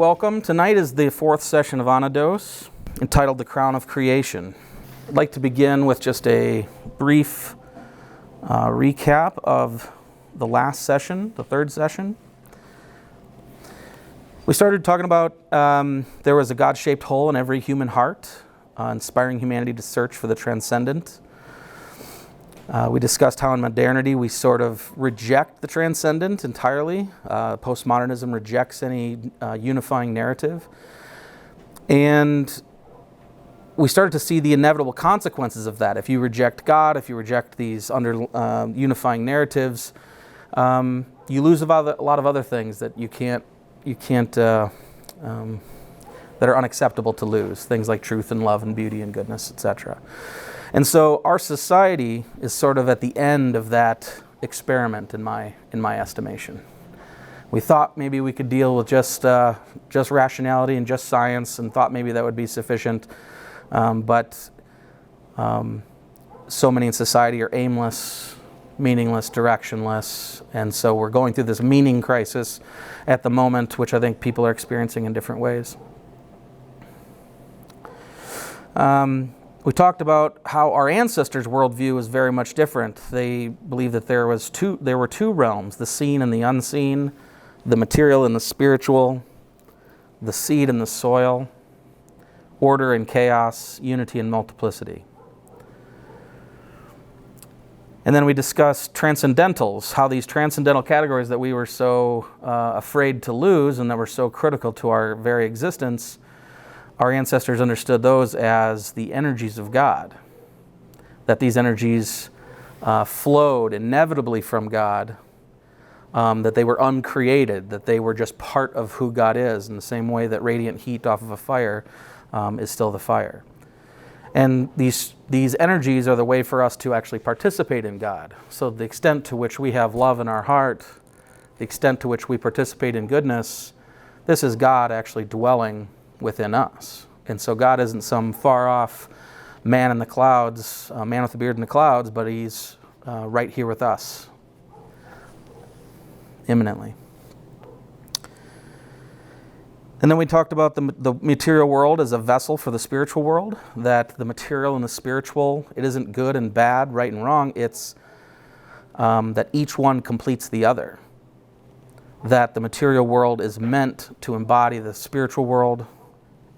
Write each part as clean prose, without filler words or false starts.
welcome. Tonight is the fourth session of Anodos, entitled The Crown of Creation. I'd like to begin with just a brief recap of the last session, the third session. We started talking about there was a God-shaped hole in every human heart, inspiring humanity to search for the transcendent. We discussed how in modernity we sort of reject the transcendent entirely. Postmodernism rejects any unifying narrative. And we started to see the inevitable consequences of that. If you reject God, if you reject these unifying narratives, you lose a lot of other things that you can't that are unacceptable to lose. Things like truth and love and beauty and goodness, etc. And so our society is sort of at the end of that experiment in my estimation. We thought maybe we could deal with just rationality and just science, and thought maybe that would be sufficient. But so many in society are aimless, meaningless, directionless, and so we're going through this meaning crisis at the moment, which I think people are experiencing in different ways. We talked about how our ancestors' worldview was very much different. They believed that there were two realms, the seen and the unseen, the material and the spiritual, the seed and the soil, order and chaos, unity and multiplicity. And then we discussed transcendentals, how these transcendental categories that we were so afraid to lose and that were so critical to our very existence, our ancestors understood those as the energies of God, that these energies flowed inevitably from God, that they were uncreated, that they were just part of who God is, in the same way that radiant heat off of a fire is still the fire. And these energies are the way for us to actually participate in God. So the extent to which we have love in our heart, the extent to which we participate in goodness, this is God actually dwelling within us. And so God isn't some far-off man in the clouds, a man with a beard in the clouds, but he's right here with us, imminently. And then we talked about the material world as a vessel for the spiritual world, that the material and the spiritual, it isn't good and bad, right and wrong, it's that each one completes the other. That the material world is meant to embody the spiritual world,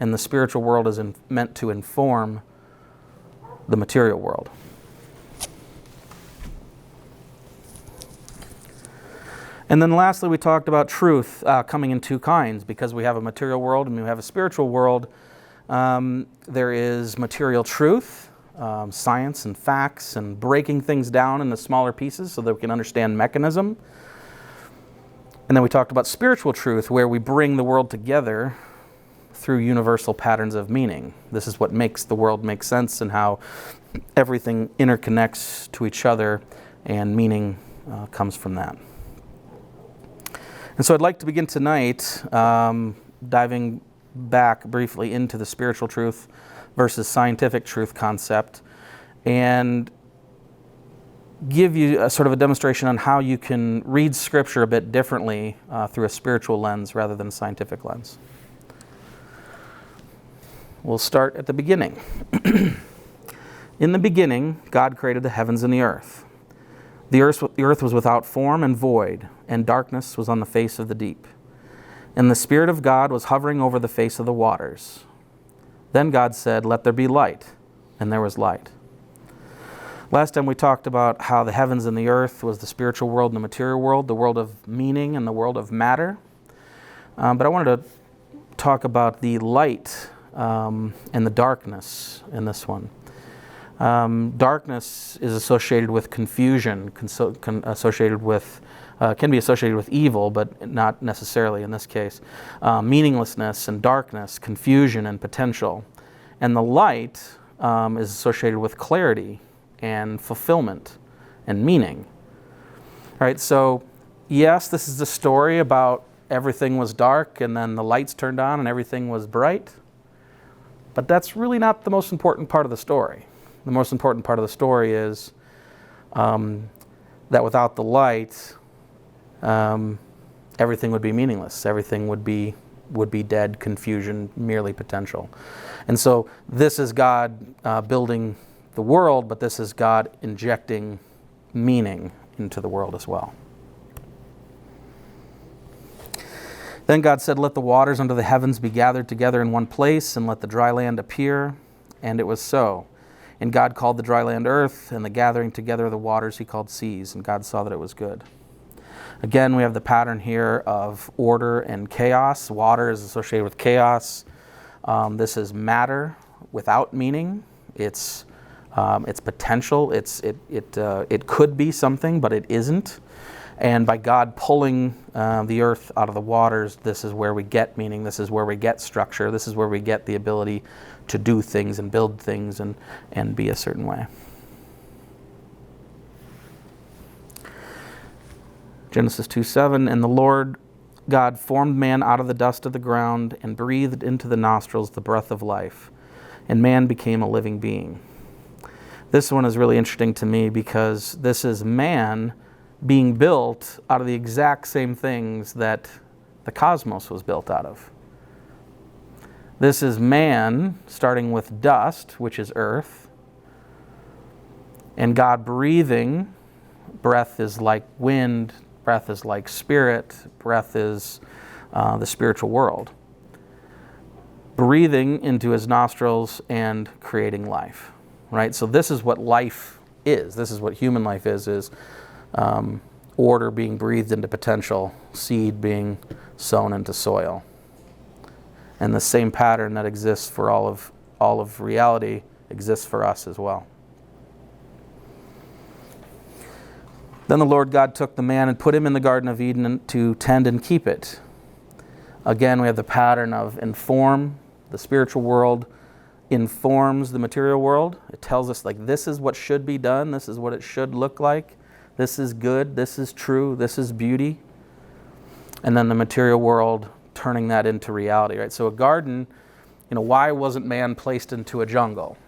and the spiritual world is meant to inform the material world. And then lastly, we talked about truth coming in two kinds. Because we have a material world and we have a spiritual world, there is material truth, science and facts, and breaking things down into smaller pieces so that we can understand mechanism. And then we talked about spiritual truth, where we bring the world together through universal patterns of meaning. This is what makes the world make sense, and how everything interconnects to each other, and meaning comes from that. And so I'd like to begin tonight diving back briefly into the spiritual truth versus scientific truth concept, and give you a sort of a demonstration on how you can read Scripture a bit differently through a spiritual lens rather than a scientific lens. We'll start at the beginning. In the beginning, God created the heavens and the earth. The earth was without form and void, and darkness was on the face of the deep. And the Spirit of God was hovering over the face of the waters. Then God said, "Let there be light," and there was light. Last time we talked about how the heavens and the earth was the spiritual world and the material world, the world of meaning and the world of matter. But I wanted to talk about the light and the darkness in this one. Darkness is associated with confusion, can be associated with evil, but not necessarily in this case. Meaninglessness and darkness, confusion and potential. And the light is associated with clarity and fulfillment and meaning. All right, so yes, this is a story about everything was dark and then the lights turned on and everything was bright. But that's really not the most important part of the story. The most important part of the story is that without the light, everything would be meaningless. Everything would be would be dead confusion, merely potential. And so this is God building the world, but this is God injecting meaning into the world as well. Then God said, "Let the waters under the heavens be gathered together in one place, and let the dry land appear." And it was so. And God called the dry land earth, and the gathering together of the waters he called seas. And God saw that it was good. Again, we have the pattern here of order and chaos. Water is associated with chaos. This is matter without meaning. It's potential. It could be something, but it isn't. And by God pulling the earth out of the waters, this is where we get meaning. This is where we get structure. This is where we get the ability to do things and build things and be a certain way. Genesis 2:7, "And the Lord God formed man out of the dust of the ground and breathed into the nostrils the breath of life, and man became a living being." This one is really interesting to me because this is man being built out of the exact same things that the cosmos was built out of. This is man starting with dust, which is earth, and God breathing. Breath is like wind, breath is like spirit, breath is the spiritual world. Breathing into his nostrils and creating life, right? So this is what life is. This is what human life is order being breathed into potential, seed being sown into soil. And the same pattern that exists for all of reality exists for us as well. Then the Lord God took the man and put him in the Garden of Eden to tend and keep it. Again, we have the pattern of inform. The spiritual world informs the material world. It tells us, like, this is what should be done. This is what it should look like. This is good. This is true. This is beauty. And then the material world turning that into reality, right? So a garden, why wasn't man placed into a jungle?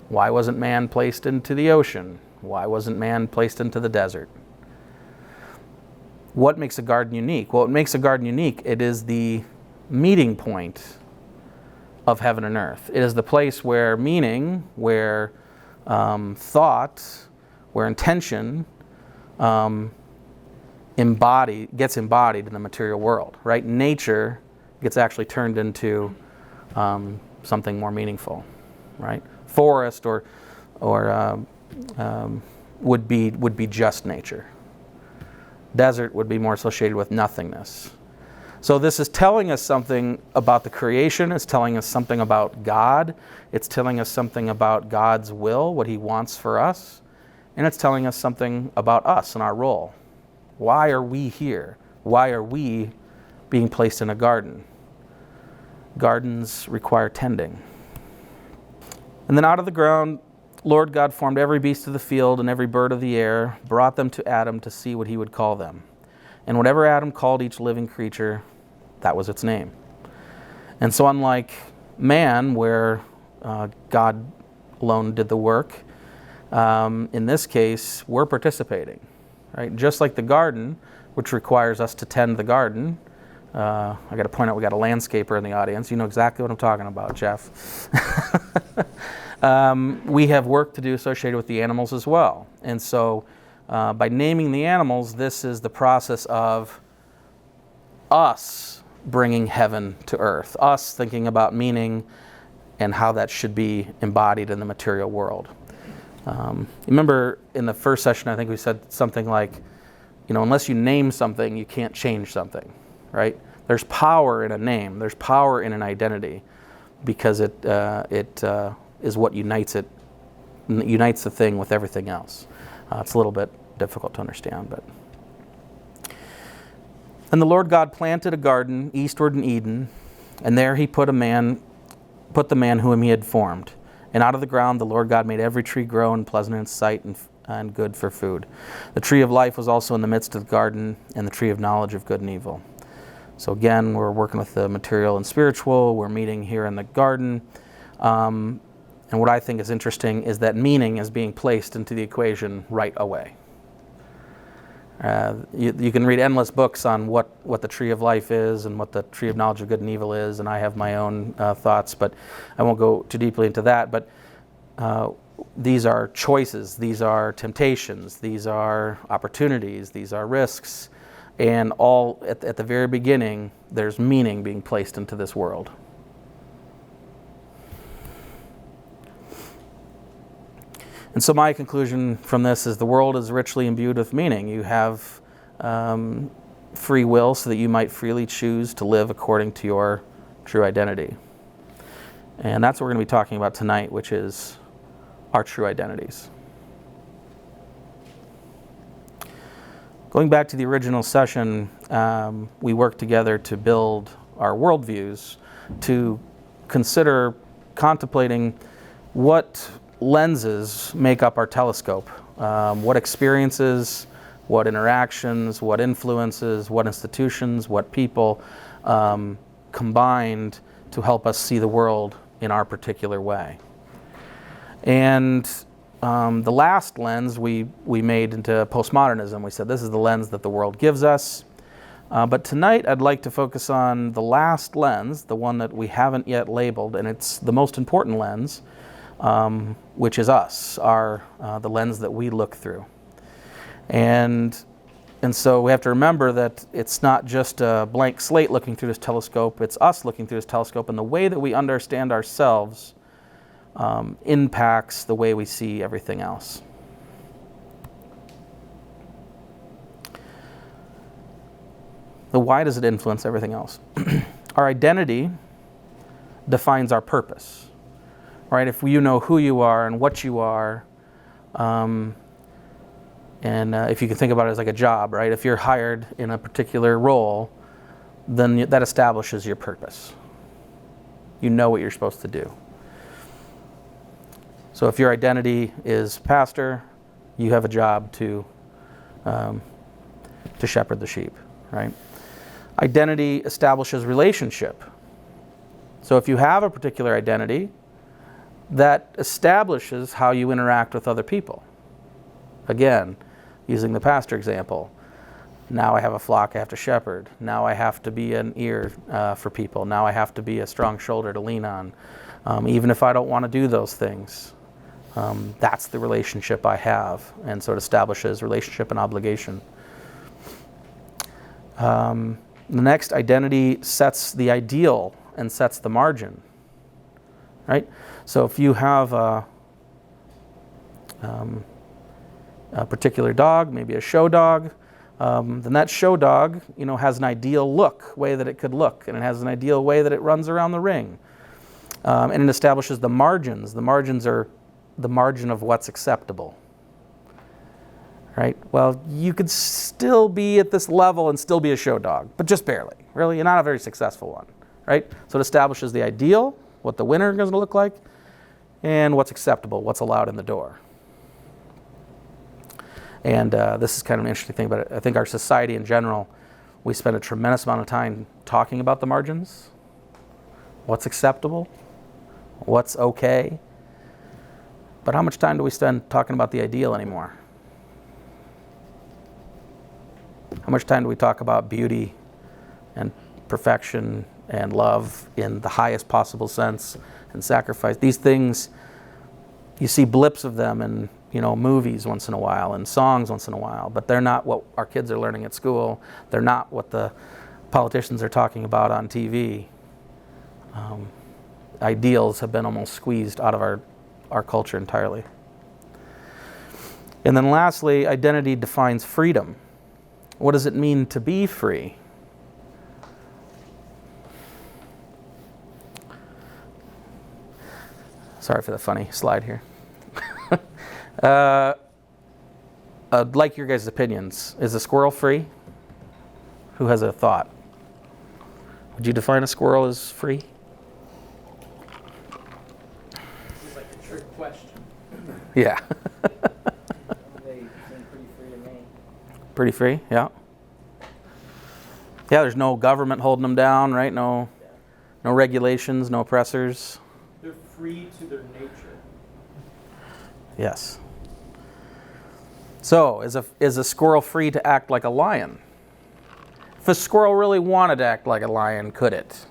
Why wasn't man placed into the ocean? Why wasn't man placed into the desert? What makes a garden unique? Well, what makes a garden unique, it is the meeting point of heaven and earth. It is the place where meaning, where thought, where intention gets embodied in the material world, right? Nature gets actually turned into something more meaningful, right? Forest or would be just nature. Desert would be more associated with nothingness. So this is telling us something about the creation. It's telling us something about God. It's telling us something about God's will, what he wants for us. And it's telling us something about us and our role. Why are we here? Why are we being placed in a garden? Gardens require tending. And then out of the ground, Lord God formed every beast of the field and every bird of the air, brought them to Adam to see what he would call them. And whatever Adam called each living creature, that was its name. And so unlike man, where God alone did the work, in this case, we're participating, right? Just like the garden, which requires us to tend the garden. I got to point out we got a landscaper in the audience. You know exactly what I'm talking about, Jeff. We have work to do associated with the animals as well. And so by naming the animals, this is the process of us bringing heaven to earth, us thinking about meaning and how that should be embodied in the material world. Remember in the first session, I think we said something like, unless you name something, you can't change something, right? There's power in a name. There's power in an identity because it is what unites the thing with everything else. It's a little bit difficult to understand, but. And the Lord God planted a garden eastward in Eden, and there he put the man whom he had formed. And out of the ground the Lord God made every tree grow and pleasant in sight and good for food. The tree of life was also in the midst of the garden, and the tree of knowledge of good and evil. So again, we're working with the material and spiritual. We're meeting here in the garden. And what I think is interesting is that meaning is being placed into the equation right away. You can read endless books on what the tree of life is and what the tree of knowledge of good and evil is, and I have my own thoughts, but I won't go too deeply into that. But these are choices, these are temptations, these are opportunities, these are risks, and all at the very beginning, there's meaning being placed into this world. And so my conclusion from this is the world is richly imbued with meaning. You have free will so that you might freely choose to live according to your true identity. And that's what we're going to be talking about tonight, which is our true identities. Going back to the original session, we worked together to build our worldviews, to consider contemplating what lenses make up our telescope, what experiences, what interactions, what influences, what institutions, what people combined to help us see the world in our particular way. And the last lens we made into postmodernism. We said this is the lens that the world gives us. But tonight I'd like to focus on the last lens, the one that we haven't yet labeled, and it's the most important lens, which is us, the lens that we look through. And so we have to remember that it's not just a blank slate looking through this telescope, it's us looking through this telescope, and the way that we understand ourselves impacts the way we see everything else. So why does it influence everything else? Our identity defines our purpose. Right? If you know who you are and what you are, and if you can think about it as like a job, right? If you're hired in a particular role, then that establishes your purpose. You know what you're supposed to do. So if your identity is pastor, you have a job to shepherd the sheep, right? Identity establishes relationship. So if you have a particular identity, that establishes how you interact with other people. Again, using the pastor example, now I have a flock I have to shepherd. Now I have to be an ear for people. Now I have to be a strong shoulder to lean on. Even if I don't want to do those things, that's the relationship I have. And so it establishes relationship and obligation. The next, identity sets the ideal and sets the margin. Right? So if you have a particular dog, maybe a show dog, then that show dog, has an ideal way that it could look, and it has an ideal way that it runs around the ring. And it establishes the margins. The margins are the margin of what's acceptable. Right? Well, you could still be at this level and still be a show dog, but just barely. Really, you're not a very successful one. Right? So it establishes the ideal, what the winner is going to look like, and what's acceptable, what's allowed in the door. And this is kind of an interesting thing, but I think our society in general, we spend a tremendous amount of time talking about the margins, what's acceptable, what's okay. But how much time do we spend talking about the ideal anymore? How much time do we talk about beauty and perfection and love in the highest possible sense and sacrifice? These things, you see blips of them in movies once in a while and songs once in a while, but they're not what our kids are learning at school. They're not what the politicians are talking about on TV. Ideals have been almost squeezed out of our culture entirely. And then lastly, identity defines freedom. What does it mean to be free? Sorry for the funny slide here. I'd like your guys' opinions. Is a squirrel free? Who has a thought? Would you define a squirrel as free? This is like a trick question. Yeah. They seem pretty free to me. Pretty free, yeah. Yeah, there's no government holding them down, right? No regulations, no oppressors. They're free to their nature. Yes. So, is a squirrel free to act like a lion? If a squirrel really wanted to act like a lion, could it?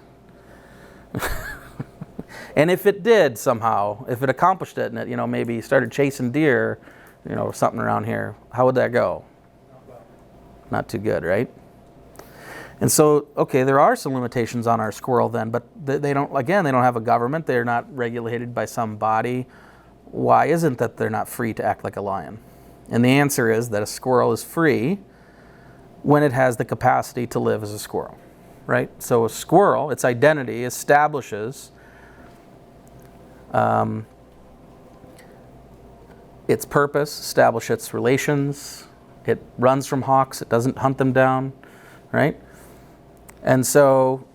And if it did somehow, if it accomplished it and it, maybe started chasing deer, something around here, how would that go? Not too good, right? And so, okay, there are some limitations on our squirrel then, but they don't have a government. They're not regulated by some body. Why isn't that they're not free to act like a lion? And the answer is that a squirrel is free when it has the capacity to live as a squirrel, right? So a squirrel, its identity establishes its purpose, establishes its relations. It runs from hawks. It doesn't hunt them down, right? And so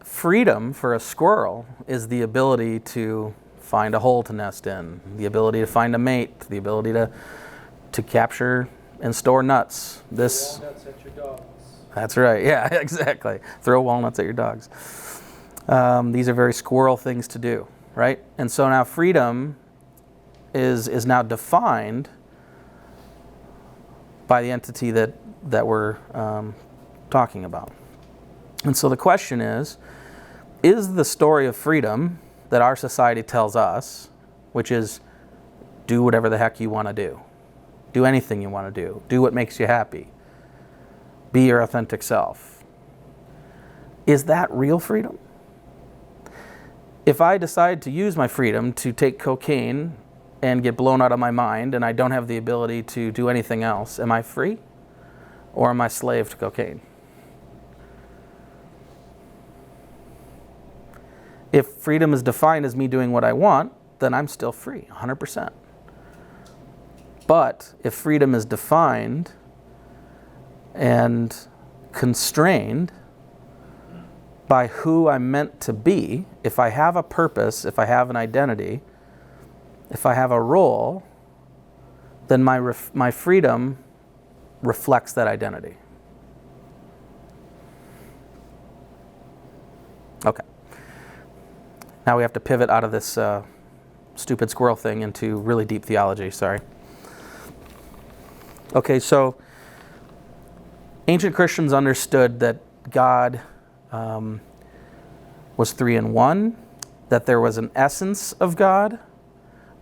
freedom for a squirrel is the ability to find a hole to nest in, the ability to find a mate, the ability to capture and store nuts. Throw walnuts at your dogs. That's right. Yeah, exactly. Throw walnuts at your dogs. These are very squirrel things to do, right? And so now freedom is now defined by the entity that we're talking about. And so the question is the story of freedom that our society tells us, which is do whatever the heck you want to do anything you want to do what makes you happy, be your authentic self, is that real freedom? If I decide to use my freedom to take cocaine and get blown out of my mind and I don't have the ability to do anything else, am I free? Or am I slave to cocaine? If freedom is defined as me doing what I want, then I'm still free, 100%. But if freedom is defined and constrained by who I'm meant to be, if I have a purpose, if I have an identity, if I have a role, then my freedom reflects that identity. Okay. Now we have to pivot out of this stupid squirrel thing into really deep theology, sorry. Okay, so ancient Christians understood that God was three in one, that there was an essence of God,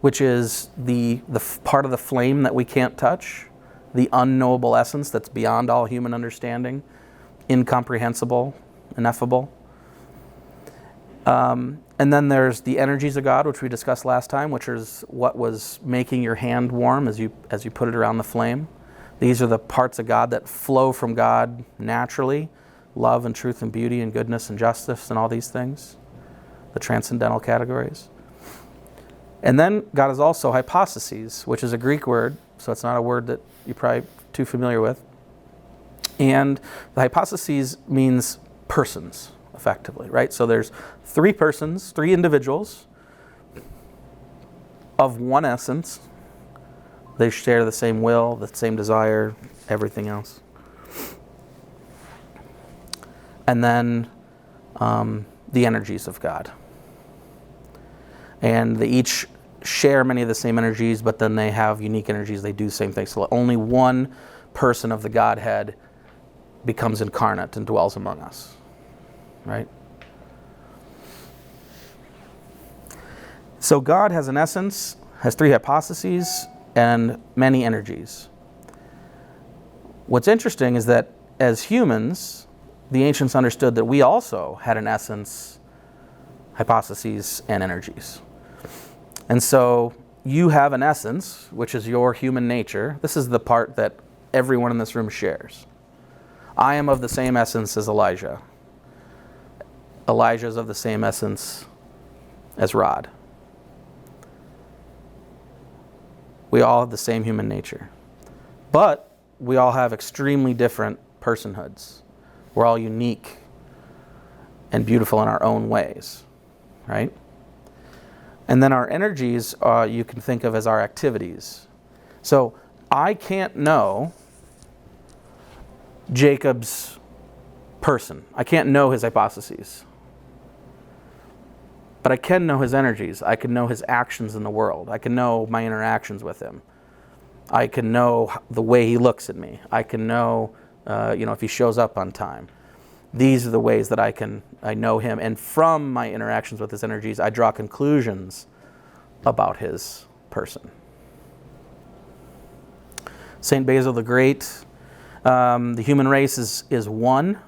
which is the part of the flame that we can't touch, the unknowable essence that's beyond all human understanding, incomprehensible, ineffable. And then there's the energies of God, which we discussed last time, which is what was making your hand warm as you put it around the flame. These are the parts of God that flow from God naturally, love and truth and beauty and goodness and justice and all these things, the transcendental categories. And then God is also hypostasis, which is a Greek word, so it's not a word that you're probably too familiar with. And the hypostasis means persons, effectively, right? So there's three persons, three individuals of one essence. They share the same will, the same desire, everything else. And then the energies of God. And they each share many of the same energies, but then they have unique energies. They do the same thing. So only one person of the Godhead becomes incarnate and dwells among us. Right? So God has an essence, has three hypostases, and many energies. What's interesting is that as humans, the ancients understood that we also had an essence, hypostases, and energies. And so you have an essence, which is your human nature. This is the part that everyone in this room shares. I am of the same essence as Elijah. Elijah is of the same essence as Rod. We all have the same human nature. But we all have extremely different personhoods. We're all unique and beautiful in our own ways, right? And then our energies you can think of as our activities. So I can't know Jacob's person. I can't know his hypostases. But I can know his energies. I can know his actions in the world. I can know my interactions with him. I can know the way he looks at me. I can know, if he shows up on time. These are the ways that I know him. And from my interactions with his energies, I draw conclusions about his person. St. Basil the Great, the human race is one,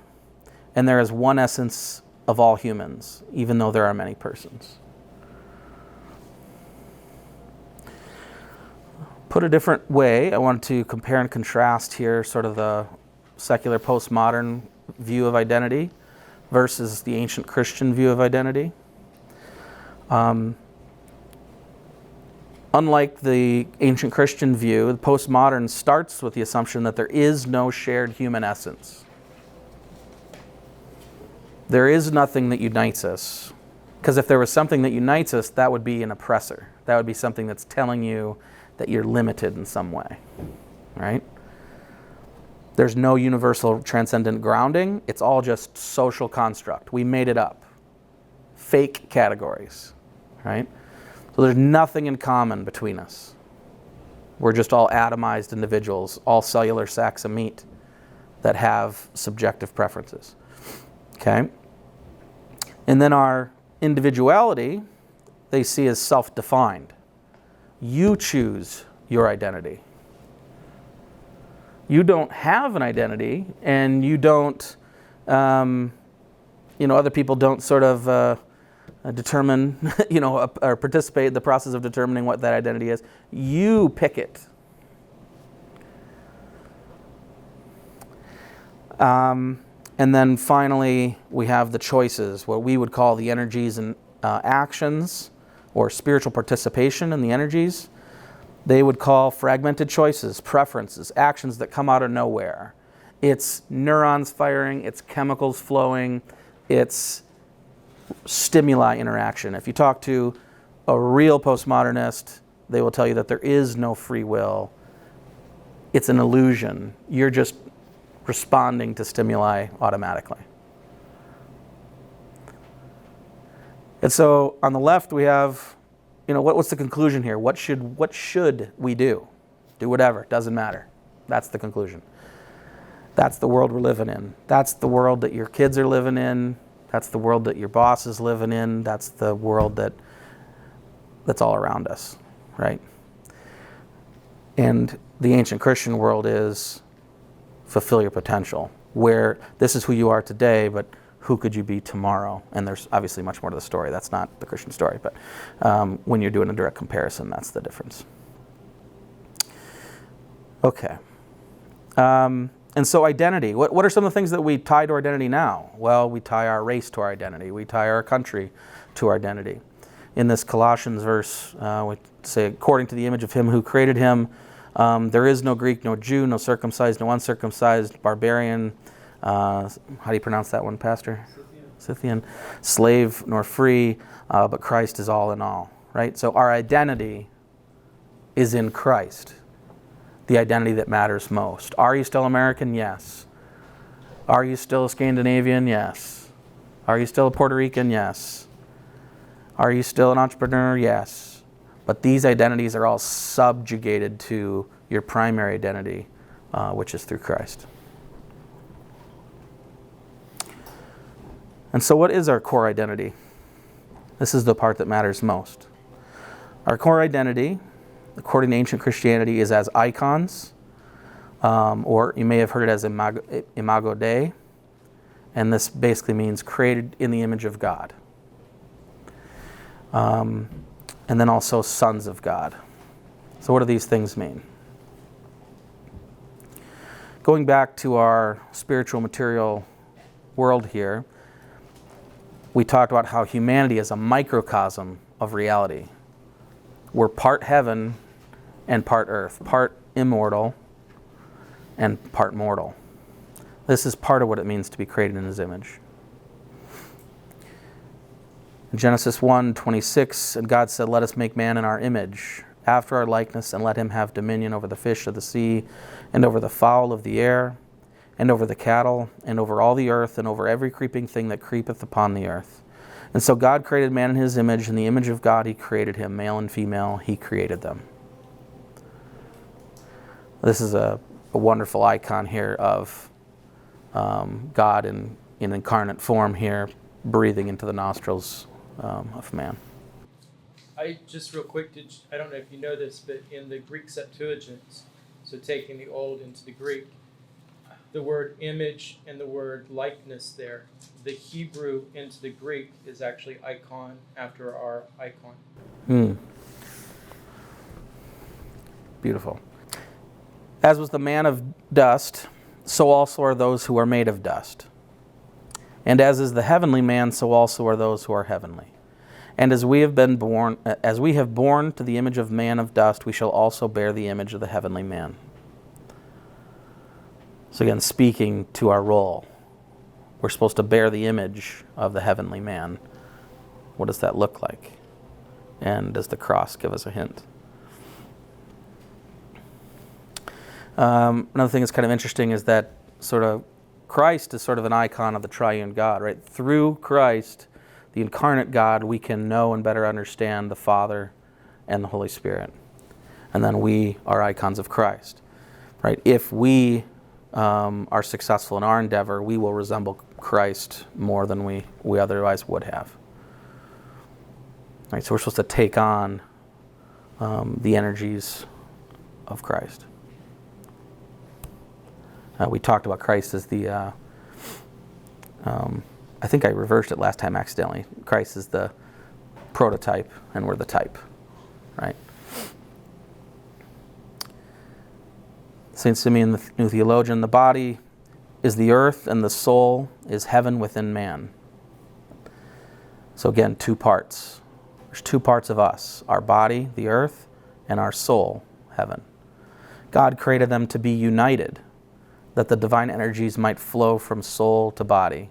and there is one essence of all humans, even though there are many persons. Put a different way, I want to compare and contrast here sort of the secular postmodern view of identity versus the ancient Christian view of identity. Unlike the ancient Christian view, the postmodern starts with the assumption that there is no shared human essence. There is nothing that unites us. Because if there was something that unites us, that would be an oppressor. That would be something that's telling you that you're limited in some way, right? There's no universal transcendent grounding. It's all just social construct. We made it up. Fake categories, right? So there's nothing in common between us. We're just all atomized individuals, all cellular sacks of meat that have subjective preferences, okay? And then our individuality, they see as self-defined. You choose your identity. You don't have an identity, and you don't, other people don't sort of determine, or participate in the process of determining what that identity is. You pick it. And then finally, we have the choices, what we would call the energies and actions, or spiritual participation in the energies. They would call fragmented choices, preferences, actions that come out of nowhere. It's neurons firing, it's chemicals flowing, it's stimuli interaction. If you talk to a real postmodernist, they will tell you that there is no free will. It's an illusion. You're just responding to stimuli automatically. And so on the left we have, what's the conclusion here? What should we do? Do whatever, doesn't matter. That's the conclusion. That's the world we're living in. That's the world that your kids are living in. That's the world that your boss is living in. That's the world that's all around us, right? And the ancient Christian world is fulfill your potential, where this is who you are today, but who could you be tomorrow? And there's obviously much more to the story. That's not the Christian story, but when you're doing a direct comparison, that's the difference. Okay. And so identity, what are some of the things that we tie to our identity now? Well, we tie our race to our identity. We tie our country to our identity. In this Colossians verse, we say, according to the image of him who created him, there is no Greek, no Jew, no circumcised, no uncircumcised, barbarian, how do you pronounce that one, Pastor? Scythian. Slave nor free, but Christ is all in all, right? So our identity is in Christ, the identity that matters most. Are you still American? Yes. Are you still a Scandinavian? Yes. Are you still a Puerto Rican? Yes. Are you still an entrepreneur? Yes. But these identities are all subjugated to your primary identity, which is through Christ. And so what is our core identity? This is the part that matters most. Our core identity, according to ancient Christianity, is as eikons, or you may have heard it as imago Dei, and this basically means created in the image of God. And then also sons of God. So what do these things mean? Going back to our spiritual material world here, we talked about how humanity is a microcosm of reality. We're part heaven and part earth, part immortal and part mortal. This is part of what it means to be created in his image. In Genesis 1:26, and God said, "Let us make man in our image, after our likeness, and let him have dominion over the fish of the sea, and over the fowl of the air, and over the cattle, and over all the earth, and over every creeping thing that creepeth upon the earth." And so God created man in his image. In the image of God he created him, male and female, he created them. This is a wonderful icon here of God in incarnate form here, breathing into the nostrils of man. I just real quick, I don't know if you know this, but in the Greek Septuagint, so taking the Old into the Greek, the word image and the word likeness there, the Hebrew into the Greek is actually icon after our icon. Beautiful. As was the man of dust, so also are those who are made of dust. And as is the heavenly man, so also are those who are heavenly. And as we have born to the image of man of dust, we shall also bear the image of the heavenly man. So again, speaking to our role, we're supposed to bear the image of the heavenly man. What does that look like? And does the cross give us a hint? Another thing that's kind of interesting is that sort of Christ is sort of an icon of the triune God, right? Through Christ, the incarnate God, we can know and better understand the Father and the Holy Spirit. And then we are icons of Christ, right? If we are successful in our endeavor, we will resemble Christ more than we otherwise would have. Right, so we're supposed to take on the energies of Christ. We talked about Christ as the, I think I reversed it last time accidentally. Christ is the prototype and we're the type, right? St. Simeon, the new theologian, the body is the earth and the soul is heaven within man. So again, two parts. There's two parts of us, our body, the earth, and our soul, heaven. God created them to be united, that the divine energies might flow from soul to body.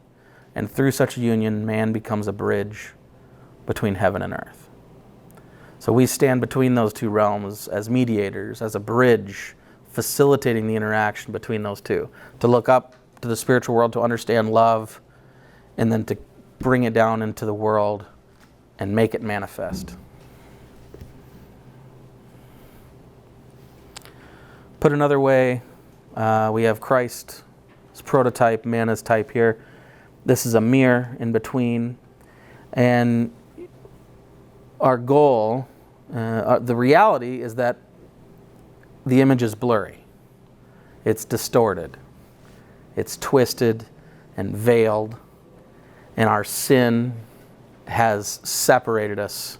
And through such a union, man becomes a bridge between heaven and earth. So we stand between those two realms as mediators, as a bridge, facilitating the interaction between those two. To look up to the spiritual world, to understand love, and then to bring it down into the world and make it manifest. Put another way, we have Christ's prototype, man as type here. This is a mirror in between. And our goal, the reality is that the image is blurry. It's distorted. It's twisted and veiled. And our sin has separated us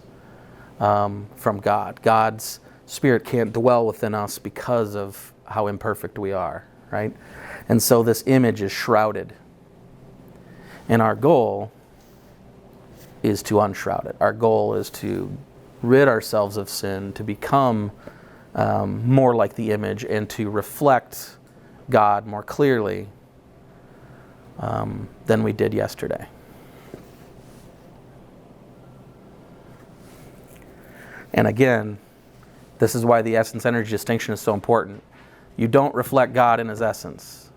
from God. God's Spirit can't dwell within us because of how imperfect we are, right? And so this image is shrouded. And our goal is to unshroud it. Our goal is to rid ourselves of sin, to become more like the image, and to reflect God more clearly than we did yesterday. And again, this is why the essence-energy distinction is so important. You don't reflect God in His essence.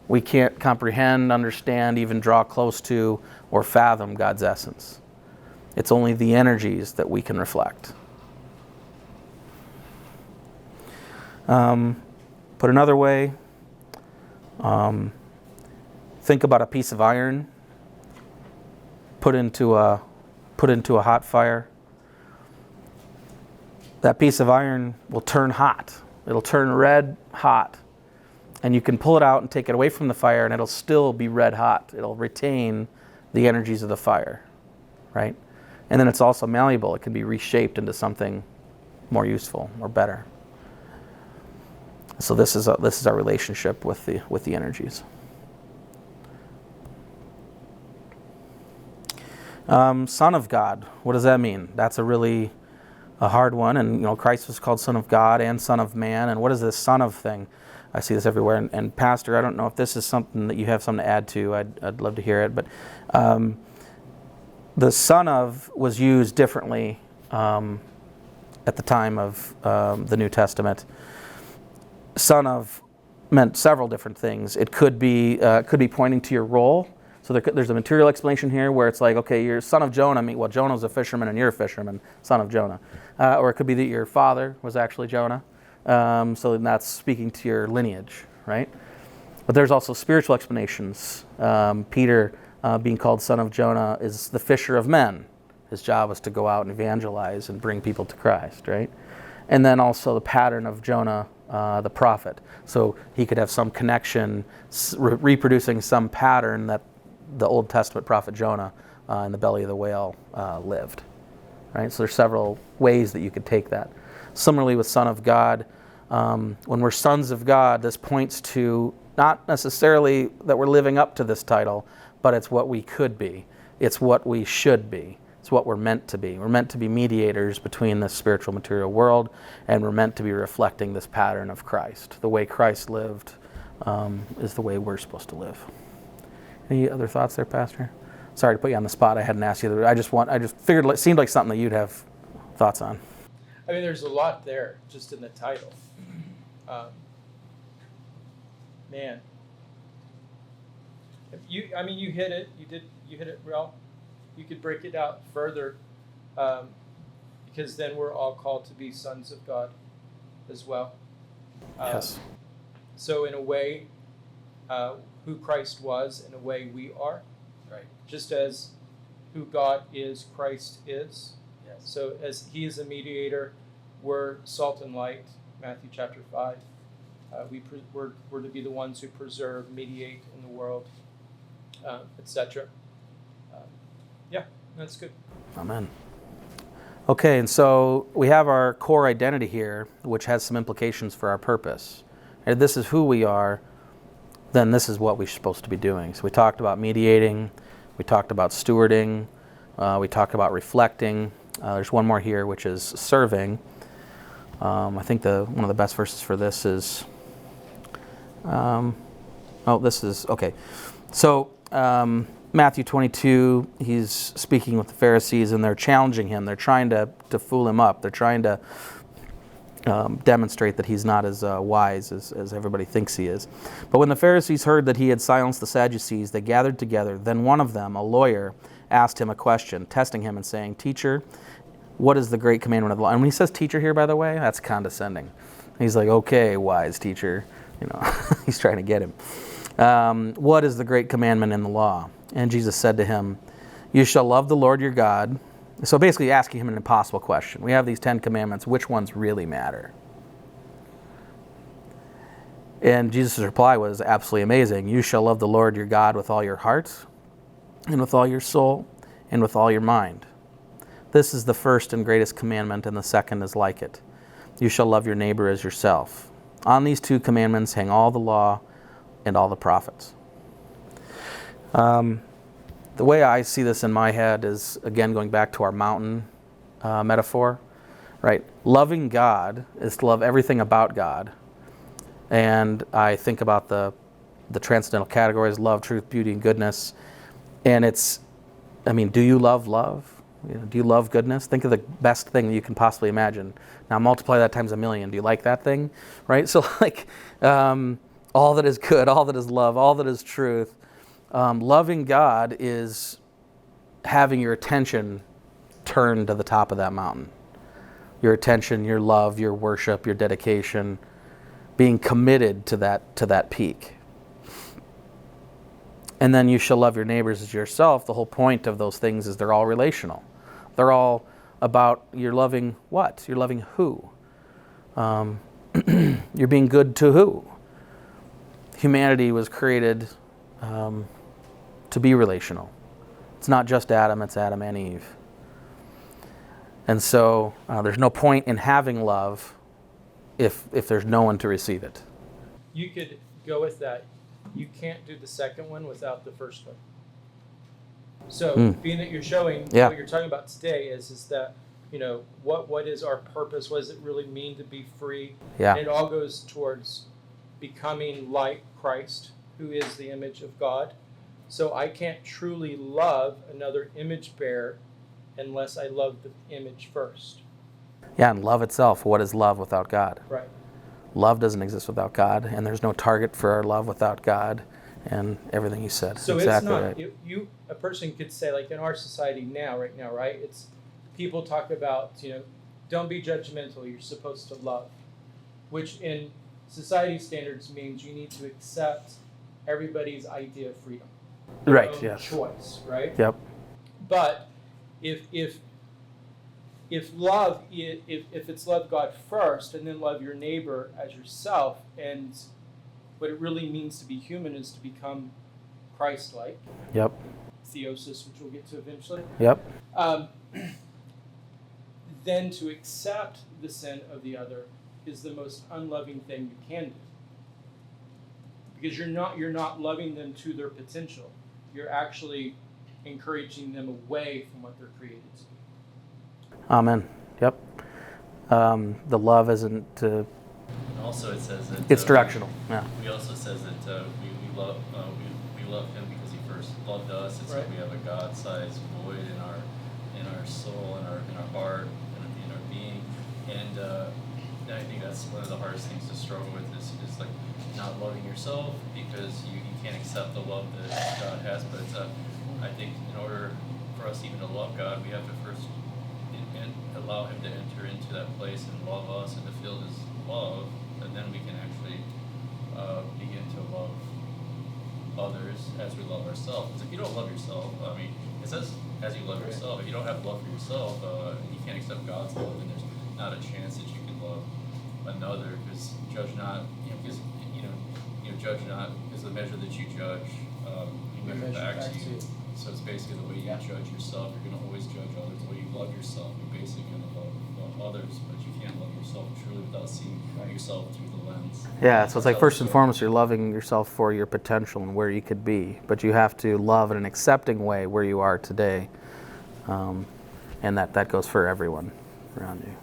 We can't comprehend, understand, even draw close to, or fathom God's essence. It's only the energies that we can reflect. Put another way, think about a piece of iron put into a hot fire. That piece of iron will turn hot. It'll turn red hot. And you can pull it out and take it away from the fire and it'll still be red hot. It'll retain the energies of the fire, right? And then it's also malleable. It can be reshaped into something more useful or better. So this is our relationship with the energies. Son of God. What does that mean? That's a hard one. And Christ was called Son of God and Son of Man. And what is this Son of thing? I see this everywhere. And Pastor, I don't know if this is something that you have something to add to. I'd love to hear it. But the Son of was used differently at the time of the New Testament. Son of meant several different things. It could be pointing to your role. So there's a material explanation here where it's like, okay, you're son of Jonah. Well, Jonah's a fisherman and you're a fisherman, son of Jonah. Or it could be that your father was actually Jonah, So that's speaking to your lineage, right? But there's also spiritual explanations. Peter, being called son of Jonah, is the fisher of men. His job was to go out and evangelize and bring people to Christ, right? And then also the pattern of Jonah, the prophet. So he could have some connection, reproducing some pattern that the Old Testament prophet Jonah in the belly of the whale lived, right? So there's several ways that you could take that. Similarly with Son of God, when we're sons of God, this points to not necessarily that we're living up to this title, but it's what we could be. It's what we should be. It's what we're meant to be. We're meant to be mediators between the spiritual material world, and we're meant to be reflecting this pattern of Christ. The way Christ lived is the way we're supposed to live. Any other thoughts there, Pastor? Sorry to put you on the spot. I hadn't asked you. I just figured it seemed like something that you'd have thoughts on. I mean, there's a lot there just in the title. Man, you hit it. You hit it well. You could break it out further, because then we're all called to be sons of God as well. Yes. So in a way, who Christ was, in a way we are. Right. Just as who God is, Christ is. Yes. So as he is a mediator, we're salt and light, Matthew chapter 5. We're to be the ones who preserve, mediate in the world, etc. Yeah, that's good. Amen. Okay, and so we have our core identity here, which has some implications for our purpose. And if this is who we are, then this is what we're supposed to be doing. So we talked about mediating, we talked about stewarding, we talked about reflecting. There's one more here, which is serving. I think one of the best verses for this is, okay. So Matthew 22, he's speaking with the Pharisees, and they're challenging him. They're trying to fool him up. They're trying to demonstrate that he's not as wise as everybody thinks he is. But when the Pharisees heard that he had silenced the Sadducees, they gathered together. Then one of them, a lawyer, asked him a question, testing him and saying, "Teacher, what is the great commandment of the law?" And when he says teacher here, by the way, that's condescending. He's like, "Okay, wise teacher." He's trying to get him. What is the great commandment in the law? And Jesus said to him, "You shall love the Lord your God." So basically asking him an impossible question. We have these 10 commandments. Which ones really matter? And Jesus' reply was absolutely amazing. "You shall love the Lord your God with all your heart, and with all your soul, and with all your mind. This is the first and greatest commandment, and the second is like it. You shall love your neighbor as yourself. On these 2 commandments hang all the law and all the prophets." The way I see this in my head is, again, going back to our mountain metaphor, right? Loving God is to love everything about God. And I think about the transcendental categories: love, truth, beauty, and goodness. And do you love love? Do you love goodness? Think of the best thing that you can possibly imagine. Now multiply that times 1,000,000. Do you like that thing? Right? So all that is good, all that is love, all that is truth. Loving God is having your attention turned to the top of that mountain. Your attention, your love, your worship, your dedication, being committed to that peak. And then you shall love your neighbors as yourself. The whole point of those things is they're all relational. They're all about, you're loving what? You're loving who? You're being good to who? Humanity was created to be relational. It's not just Adam, it's Adam and Eve. And so there's no point in having love if there's no one to receive it. You could go with that. You can't do the second one without the first one. So being that you're showing what you're talking about today is that, what is our purpose? What does it really mean to be free? Yeah. And it all goes towards becoming like Christ, who is the image of God. So I can't truly love another image bearer unless I love the image first. Yeah, and love itself. What is love without God? Right. Love doesn't exist without God, and there's no target for our love without God, and everything you said. So exactly it's not, right. A person could say, like in our society right now, right? It's people talk about, don't be judgmental, you're supposed to love. which in society standards means you need to accept everybody's idea of freedom. Their Right, own yes. choice, right? Yep. But if love, if it's love God first and then love your neighbor as yourself, and what it really means to be human is to become Christ-like. Yep. Theosis, which we'll get to eventually. Yep. Then to accept the sin of the other is the most unloving thing you can do. Because you're not loving them to their potential. You're actually encouraging them away from what they're created to be. Amen. Yep. The love isn't. And also, it says that It's directional. Yeah. We also says that we love Him because He first loved us. It's Right. like we have a God-sized void in our soul, in our heart, in our being, and I think that's one of the hardest things to struggle with is like not loving yourself because you can't accept the love that God has. But I think in order for us even to love God, we have to first allow Him to enter into that place and love us and to feel His love, and then we can actually begin to love others as we love ourselves. Because if you don't love yourself, I mean, it says as you love yourself. If you don't have love for yourself, you can't accept God's love, and there's not a chance that you can love another. Because judge not, because judge not is the measure that you judge. You measure back to you. So it's basically the way you judge yourself. You're going to always judge others. The way you love yourself, you're basically going to love others, but you can't love yourself truly without seeing yourself through the lens. Yeah, so it's like first and foremost, you're loving yourself for your potential and where you could be, but you have to love in an accepting way where you are today, and that goes for everyone around you.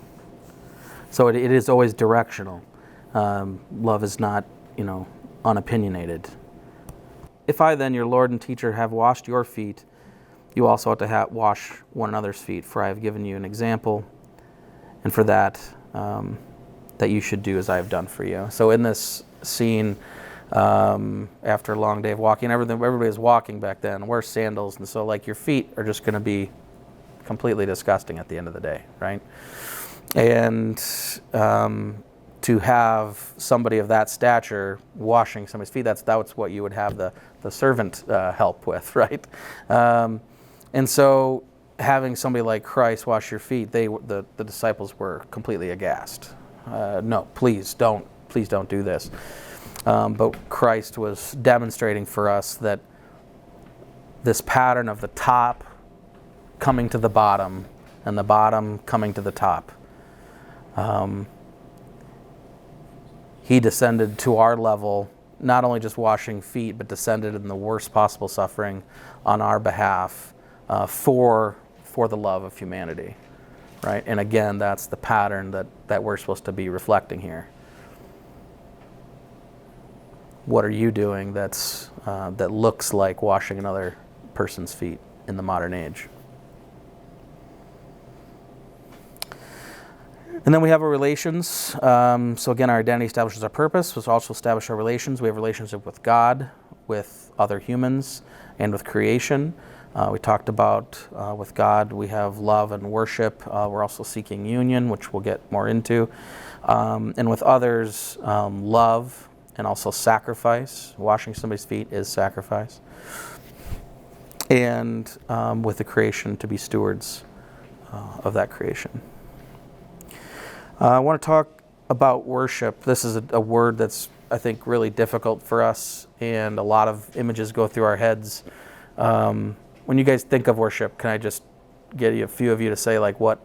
So it is always directional. Love is not, unopinionated. If I then, your Lord and teacher, have washed your feet, you also ought to wash one another's feet, for I have given you an example, and for that you should do as I have done for you. So in this scene, after a long day of walking, everybody was walking back then, wear sandals, and so like your feet are just going to be completely disgusting at the end of the day, right? And to have somebody of that stature washing somebody's feet, that's what you would have the servant help with, right? And so having somebody like Christ wash your feet, the disciples were completely aghast. No, please don't do this. But Christ was demonstrating for us that this pattern of the top coming to the bottom and the bottom coming to the top. He descended to our level, not only just washing feet, but descended in the worst possible suffering on our behalf for the love of humanity, right? And again, that's the pattern that we're supposed to be reflecting here. What are you doing that looks like washing another person's feet in the modern age? And then we have our relations. So again, our identity establishes our purpose. We also establish our relations. We have a relationship with God, with other humans, and with creation. We talked about with God, we have love and worship. We're also seeking union, which we'll get more into. And with others, love and also sacrifice. Washing somebody's feet is sacrifice. And with the creation, to be stewards of that creation. I want to talk about worship. This is a word that's, I think, really difficult for us, and a lot of images go through our heads. When you guys think of worship, can I just get a few of you to say like what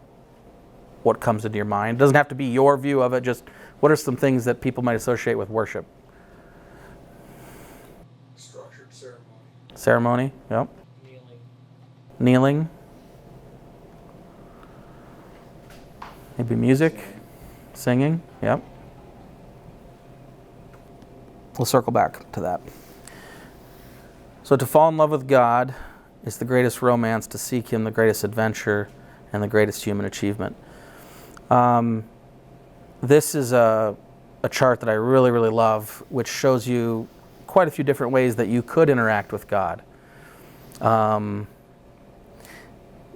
comes into your mind? It doesn't have to be your view of it, just what are some things that people might associate with worship? Structured ceremony. Ceremony, yep. Kneeling. Kneeling. Maybe music. Singing, yep. We'll circle back to that. So to fall in love with God is the greatest romance, to seek Him the greatest adventure, and the greatest human achievement. This is a chart that I really, really love, which shows you quite a few different ways that you could interact with God.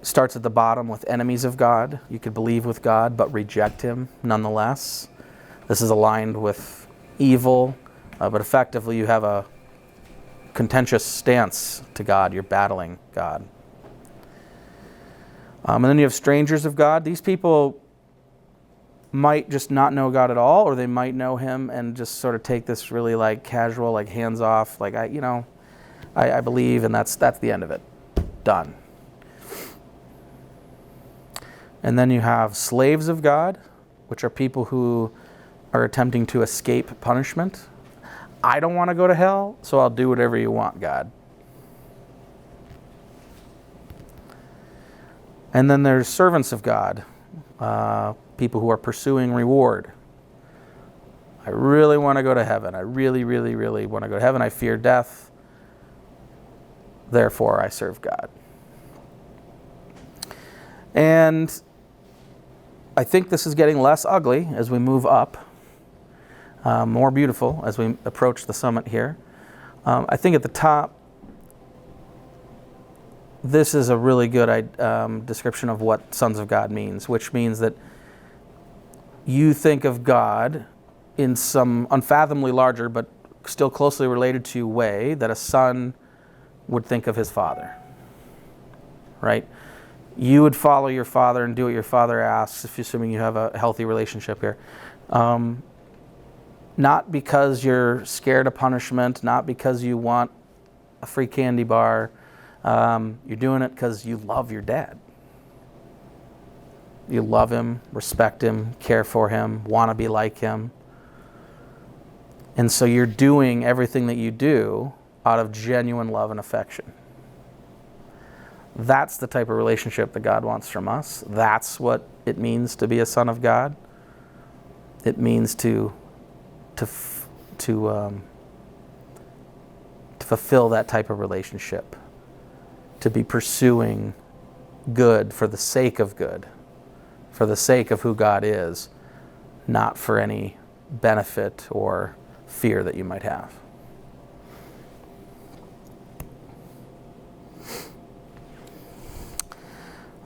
Starts at the bottom with enemies of God. You could believe with God, but reject Him nonetheless. This is aligned with evil, but effectively you have a contentious stance to God. You're battling God. And then you have strangers of God. These people might just not know God at all, or they might know him and just sort of take this really like casual, like hands off, like I believe, and that's the end of it. Done. And then you have slaves of God, which are people who are attempting to escape punishment. I don't want to go to hell, so I'll do whatever you want, God. And then there's servants of God, people who are pursuing reward. I really want to go to heaven. I really, really, really want to go to heaven. I fear death. Therefore, I serve God. And I think this is getting less ugly as we move up, more beautiful as we approach the summit here. I think at the top, this is a really good description of what sons of God means, which means that you think of God in some unfathomably larger but still closely related to way that a son would think of his father, right? You would follow your father and do what your father asks, if you're assuming you have a healthy relationship here. Not because you're scared of punishment, not because you want a free candy bar. You're doing it because you love your dad. You love him, respect him, care for him, want to be like him. And so you're doing everything that you do out of genuine love and affection. That's the type of relationship that God wants from us. That's what it means to be a son of God. It means to fulfill that type of relationship. To be pursuing good for the sake of good, for the sake of who God is, not for any benefit or fear that you might have.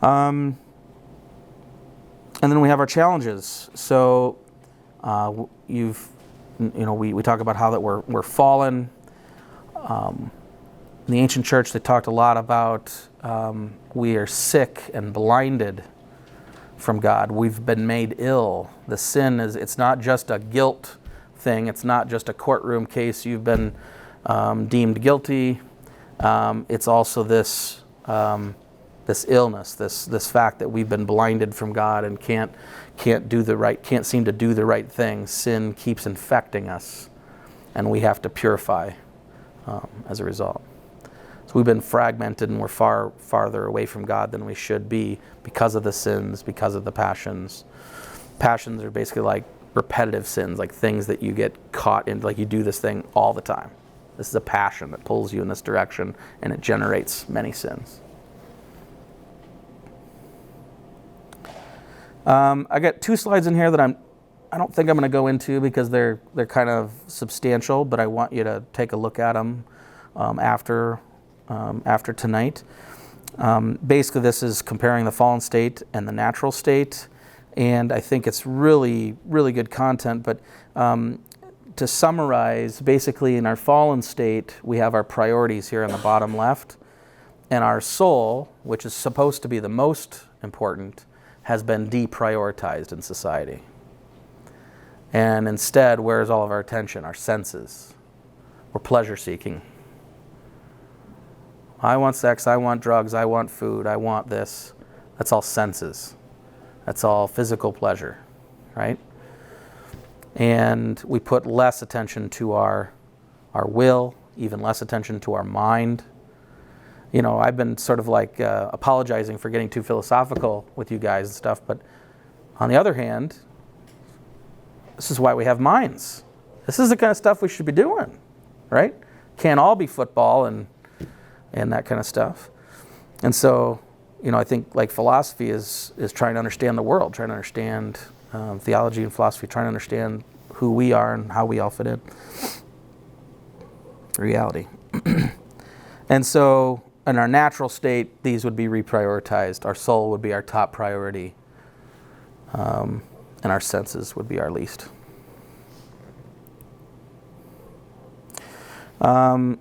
And then we have our challenges. So we talk about how that we're fallen. In the ancient church, they talked a lot about we are sick and blinded from God. We've been made ill. The sin it's not just a guilt thing. It's not just a courtroom case. You've been deemed guilty. It's also this illness, this fact that we've been blinded from God and can't seem to do the right thing. Sin keeps infecting us, and we have to purify as a result. So we've been fragmented, and we're farther away from God than we should be because of the sins, because of the passions. Passions are basically like repetitive sins, like things that you get caught in, like you do this thing all the time. This is a passion that pulls you in this direction, and it generates many sins. I got 2 slides in here that I don't think I'm going to go into because they're kind of substantial, but I want you to take a look at them after tonight. Basically, this is comparing the fallen state and the natural state, and I think it's really, really good content. But to summarize, basically in our fallen state, we have our priorities here on the bottom left, and our soul, which is supposed to be the most important, has been deprioritized in society. And instead, where's all of our attention? Our senses. We're pleasure seeking. I want sex, I want drugs, I want food, I want this. That's all senses. That's all physical pleasure, right? And we put less attention to our will, even less attention to our mind. I've been sort of like apologizing for getting too philosophical with you guys and stuff, but on the other hand, this is why we have minds. This is the kind of stuff we should be doing, right? Can't all be football and that kind of stuff. And so, I think like philosophy is trying to understand the world, trying to understand theology and philosophy, trying to understand who we are and how we all fit in. Reality. And so, in our natural state, these would be reprioritized. Our soul would be our top priority, and our senses would be our least. Hopefully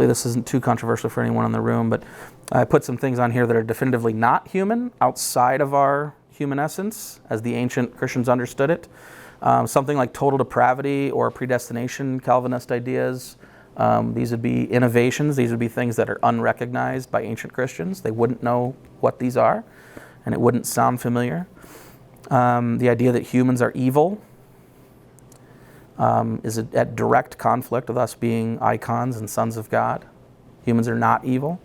this isn't too controversial for anyone in the room, but I put some things on here that are definitively not human, outside of our human essence, as the ancient Christians understood it. Something like total depravity or predestination, Calvinist ideas. These would be innovations. These would be things that are unrecognized by ancient Christians. They wouldn't know what these are, and it wouldn't sound familiar. The idea that humans are evil is at direct conflict with us being eikons and sons of God. Humans are not evil.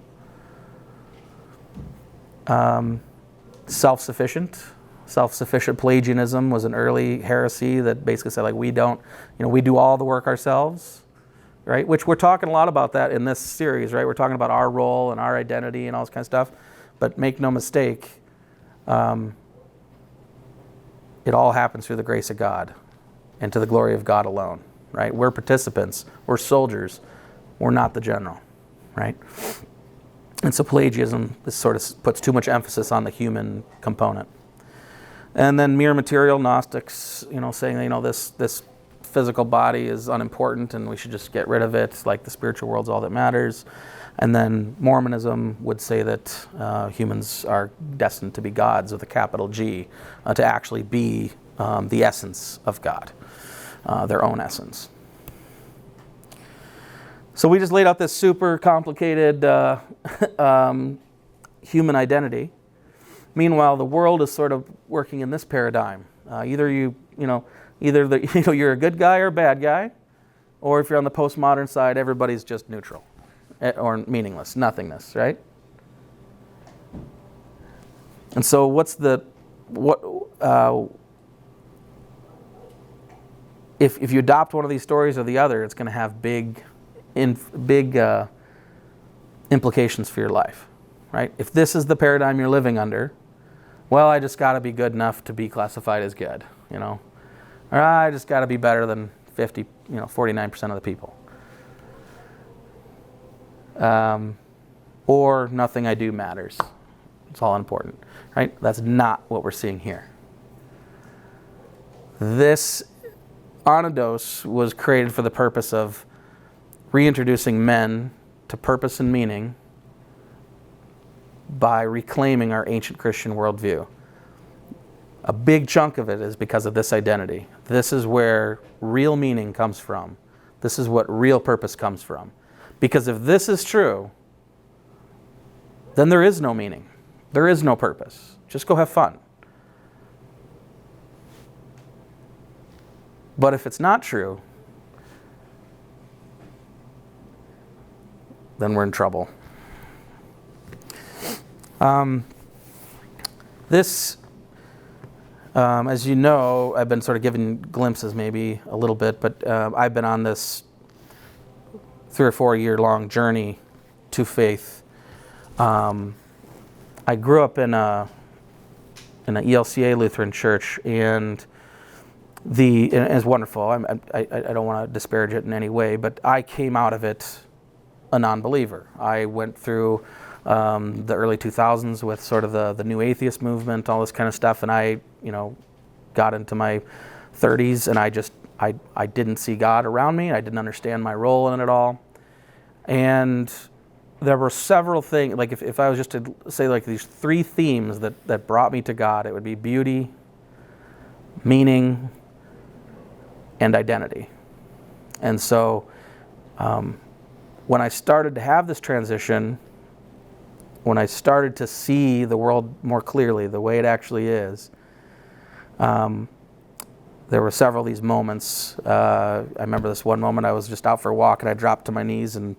Self-sufficient Pelagianism was an early heresy that basically said, like, we do all the work ourselves, right? Which we're talking a lot about that in this series, right? We're talking about our role and our identity and all this kind of stuff. But make no mistake, it all happens through the grace of God and to the glory of God alone, right? We're participants. We're soldiers. We're not the general, right? And so Pelagianism sort of puts too much emphasis on the human component. And then mere material Gnostics, saying, this physical body is unimportant and we should just get rid of it, like the spiritual world's all that matters. And then Mormonism would say that humans are destined to be gods with a capital G, to actually be the essence of God, their own essence. So we just laid out this super complicated human identity. Meanwhile, the world is sort of working in this paradigm. Either you're a good guy or a bad guy, or if you're on the postmodern side, everybody's just neutral or meaningless, nothingness, right? And so if you adopt one of these stories or the other, it's going to have big implications for your life, right? If this is the paradigm you're living under, well, I just got to be good enough to be classified as good, or I just got to be better than 49% of the people. Or nothing I do matters. It's all important, right? That's not what we're seeing here. This Anodos was created for the purpose of reintroducing men to purpose and meaning by reclaiming our ancient Christian worldview. A big chunk of it is because of this identity. This is where real meaning comes from. This is what real purpose comes from. Because if this is true, then there is no meaning. There is no purpose. Just go have fun. But if it's not true, then we're in trouble. As you know, I've been sort of giving glimpses maybe a little bit, but I've been on this 3 or 4 year long journey to faith. I grew up in an ELCA Lutheran church, and it's wonderful. I don't want to disparage it in any way, but I came out of it a non-believer. I went through the early 2000s with sort of the new atheist movement, all this kind of stuff, and I got into my 30s, and I didn't see God around me. I didn't understand my role in it all. And there were several things, like if I was just to say like these 3 themes that brought me to God, it would be beauty, meaning, and identity. And so when I started to have this transition, when I started to see the world more clearly, the way it actually is, there were several of these moments. I remember this one moment, I was just out for a walk and I dropped to my knees and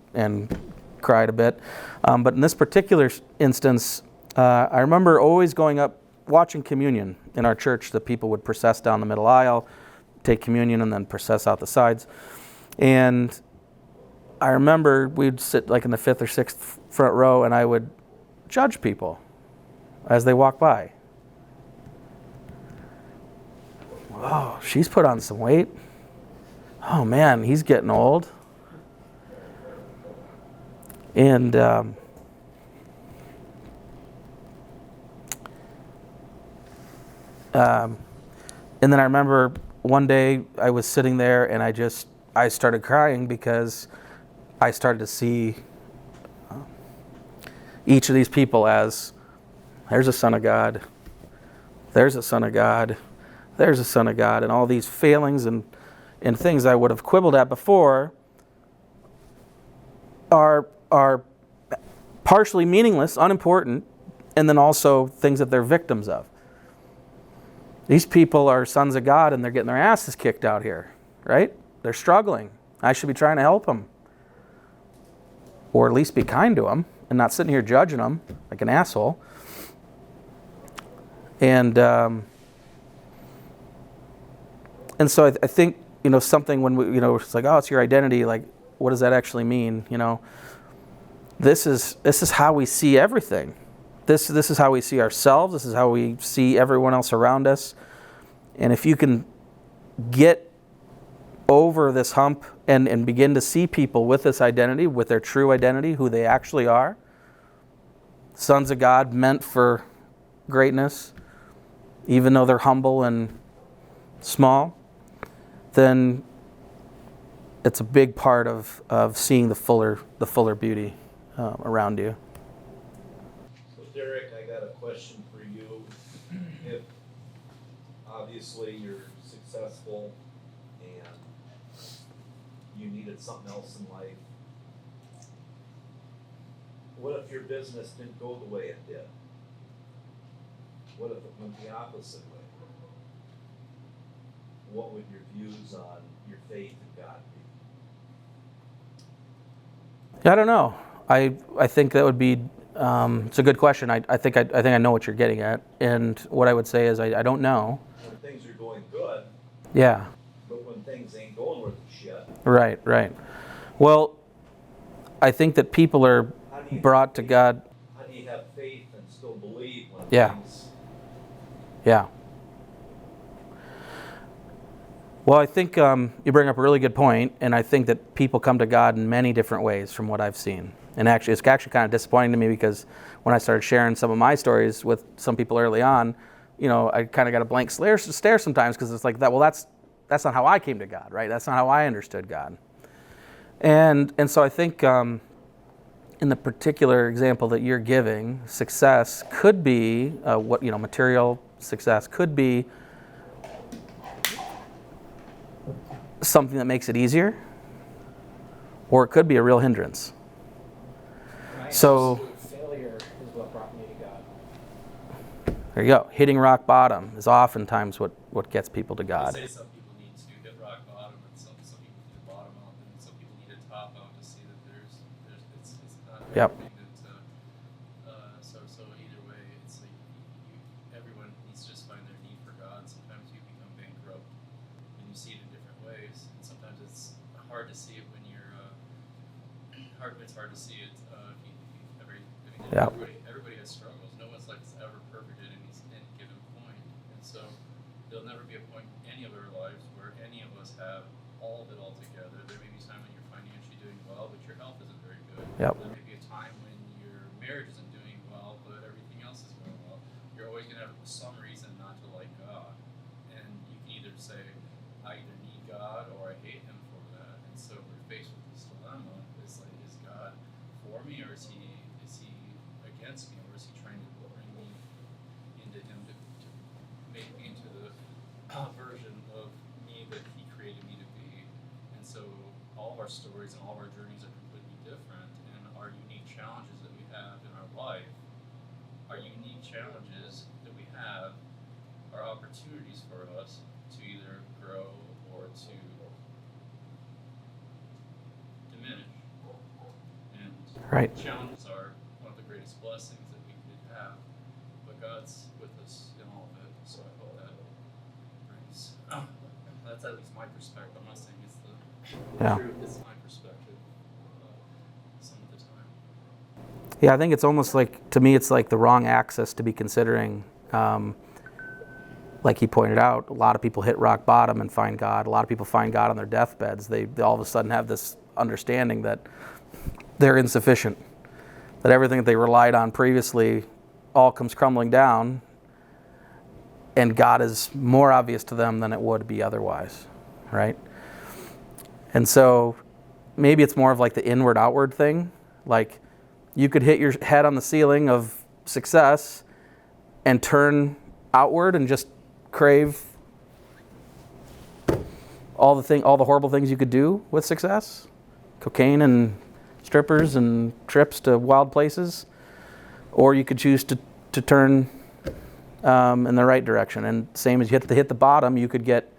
cried a bit. But in this particular instance, I remember always going up, watching communion in our church. The people would process down the middle aisle, take communion, and then process out the sides. And I remember we'd sit like in the 5th or 6th front row, and I would judge people as they walk by. Oh, she's put on some weight. Oh man, he's getting old. And then I remember one day I was sitting there and I just I started crying because I started to see each of these people as, there's a son of God, there's a son of God, there's a son of God, and all these failings and things I would have quibbled at before are partially meaningless, unimportant, and then also things that they're victims of. These people are sons of God and they're getting their asses kicked out here, right? They're struggling. I should be trying to help them. Or at least be kind to them and not sitting here judging them like an asshole. And so I think, something when we, it's like, oh, it's your identity. Like, what does that actually mean? This is how we see everything. This is how we see ourselves. This is how we see everyone else around us. And if you can get over this hump and begin to see people with this identity, with their true identity, who they actually are, sons of God meant for greatness, even though they're humble and small, then it's a big part of seeing the fuller beauty around you. So Derek, I got a question for you. If obviously you're successful and you needed something else in life, what if your business didn't go the way it did? What if it went the opposite way? What would your views on your faith in God be? I don't know. I think that would be it's a good question. I think I know what you're getting at, and what I would say is I don't know. When things are going good, Yeah. but when things ain't going worth a shit. Right. Well, I think that people are How do you brought to God. How do you have faith and still believe when Yeah. things? Yeah. Well, I think you bring up a really good point, and I think that people come to God in many different ways from what I've seen. And actually, it's actually kind of disappointing to me because when I started sharing some of my stories with some people early on, I kind of got a blank stare sometimes because it's like that. Well, that's not how I came to God, right? That's not how I understood God. And so I think in the particular example that you're giving, success could be material success could be something that makes it easier, or it could be a real hindrance. My So- absolute failure is what brought me to God. There you go. Hitting rock bottom is oftentimes what gets people to I God. say some people need to hit rock bottom, and some people need to bottom out, and some people need to top out to see that there's it's not Yep. everything that so either way, it's like everyone needs to just find their need for God. Sometimes you become bankrupt and you see it in different ways, and sometimes it's hard to see it when you're it's hard to see it Yep. everybody has struggles. No one's like ever perfect at any given point, and so there'll never be a point in any of our lives where any of us have all of it all together. There may be time when you're financially doing well, but your health isn't very good. Yep. There may be a time when your marriage isn't doing well, but everything else is going well. You're always going to have some reason not to like God, and you can either say, I either need God or I hate Him for that. And so we're faced with this dilemma: is like, is God for me, or is He against me, or is He trying to bring me into Him to make me into the version of me that He created me to be? And so all of our stories and all of our journeys are completely different, and our unique challenges that we have in our life, our unique challenges that we have are opportunities for us to either grow or to diminish. And Right. challenges are one of the greatest blessings that we could have, but God's with us in all of it. So I hope that brings. That's at least my perspective. I'm not saying it's the Yeah. truth. It's my perspective. Some of the time. Yeah, I think it's almost like, to me, it's like the wrong axis to be considering. Like he pointed out, a lot of people hit rock bottom and find God. A lot of people find God on their deathbeds. They all of a sudden have this understanding that they're insufficient, that everything that they relied on previously all comes crumbling down, and God is more obvious to them than it would be otherwise, right? And so maybe it's more of like the inward-outward thing. Like you could hit your head on the ceiling of success and turn outward and just crave all the horrible things you could do with success. Cocaine and strippers and trips to wild places. Or you could choose to turn in the right direction. And same as you hit the bottom, you could get,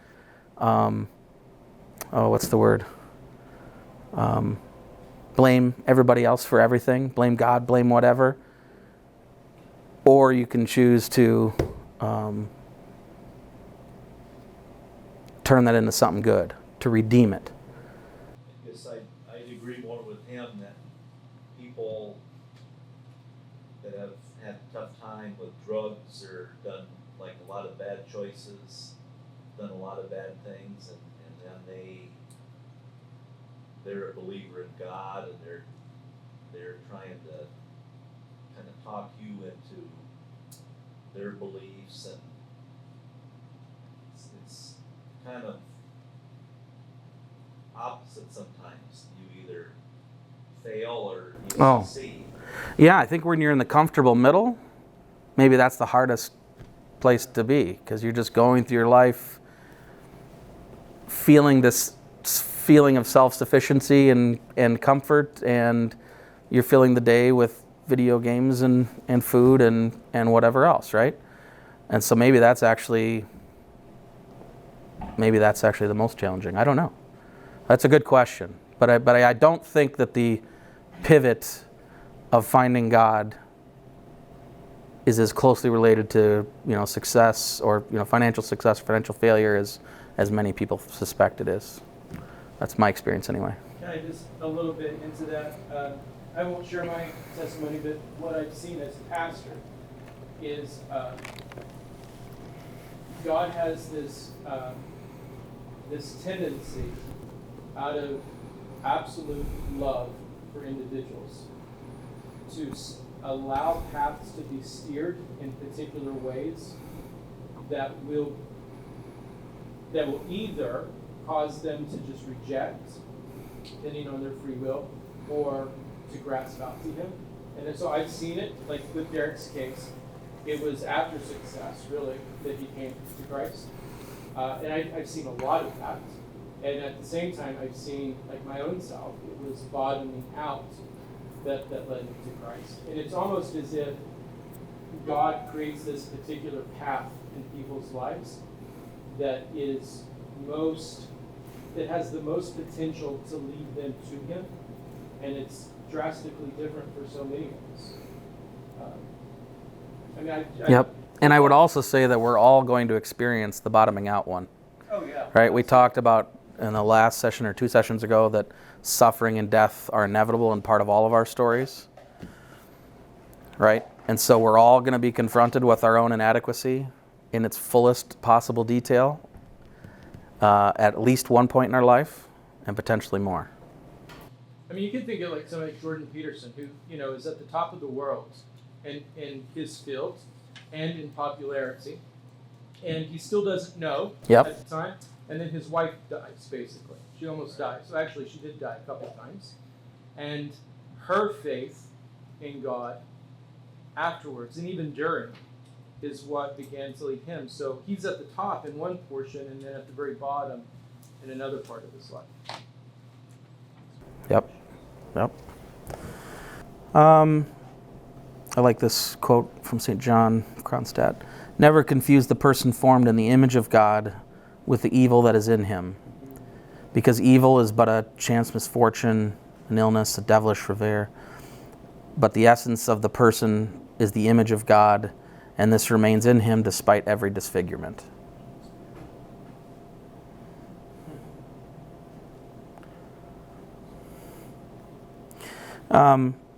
what's the word? Blame everybody else for everything. Blame God, blame whatever. Or you can choose to turn that into something good, to redeem it. I guess I'd agree more with him that people that have had a tough time with drugs or done like a lot of bad choices, done a lot of bad things, and then they're a believer in God, and they're trying to kind of talk you into their beliefs, and it's kind of opposite sometimes. You either fail or you succeed. Yeah, I think when you're in the comfortable middle, maybe that's the hardest place to be, because you're just going through your life feeling this feeling of self-sufficiency and comfort, and you're filling the day with video games and food and whatever else, right? And so maybe that's actually the most challenging. I don't know. That's a good question. But I don't think that the pivot of finding God is as closely related to success or financial success, financial failure as many people suspect it is. That's my experience anyway. Can I just a little bit into that? I won't share my testimony, but what I've seen as a pastor is God has this tendency out of absolute love for individuals to allow paths to be steered in particular ways that will either cause them to just reject, depending on their free will, or to grasp out to him. And so I've seen it, like with Derek's case, it was after success, really, that he came to Christ. And I've seen a lot of that. And at the same time, I've seen, like my own self, it was bottoming out that led me to Christ. And it's almost as if God creates this particular path in people's lives that has the most potential to lead them to him. And it's drastically different for so many of us. Yep. And I would also say that we're all going to experience the bottoming out one. Oh, yeah. Right? We talked about in the last session or 2 sessions ago that suffering and death are inevitable and part of all of our stories. Right? And so we're all going to be confronted with our own inadequacy in its fullest possible detail at least one point in our life, and potentially more. I mean, you can think of like somebody like Jordan Peterson, who is at the top of the world in his field and in popularity, and he still doesn't know at the time. And then his wife dies, basically. She almost died. So actually, she did die a couple of times. And her faith in God afterwards, and even during, is what began to lead him. So he's at the top in one portion, and then at the very bottom in another part of his life. Yep. I like this quote from St. John Kronstadt. Never confuse the person formed in the image of God with the evil that is in him, because evil is but a chance misfortune, an illness, a devilish revere. But the essence of the person is the image of God, and this remains in him despite every disfigurement.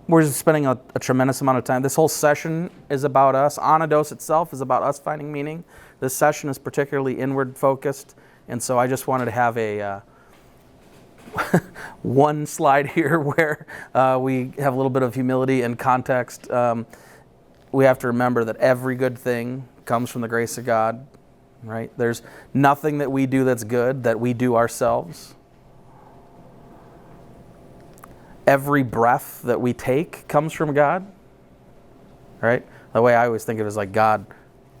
We're just spending a tremendous amount of time. This whole session is about us. Anodos itself is about us finding meaning. This session is particularly inward focused, and so I just wanted to have a one slide here where we have a little bit of humility and context. We have to remember that every good thing comes from the grace of God, right? There's nothing that we do that's good that we do ourselves. every breath that we take comes from God, right? The way I always think of it is like God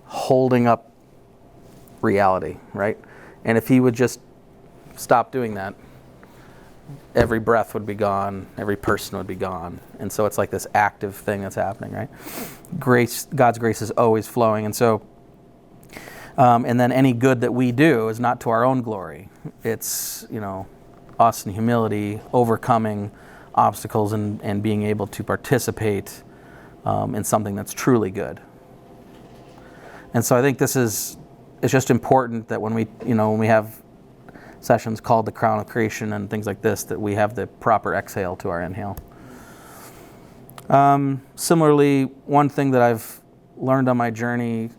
holding up reality, right? And if he would just stop doing that, every breath would be gone, every person would be gone. And so it's like this active thing that's happening, right? God's grace is always flowing. And so, and then any good that we do is not to our own glory. It's, us in humility, overcoming obstacles and being able to participate in something that's truly good. And so I think it's just important that when we have sessions called the Crown of Creation and things like this, that we have the proper exhale to our inhale. Similarly, one thing that I've learned on my journey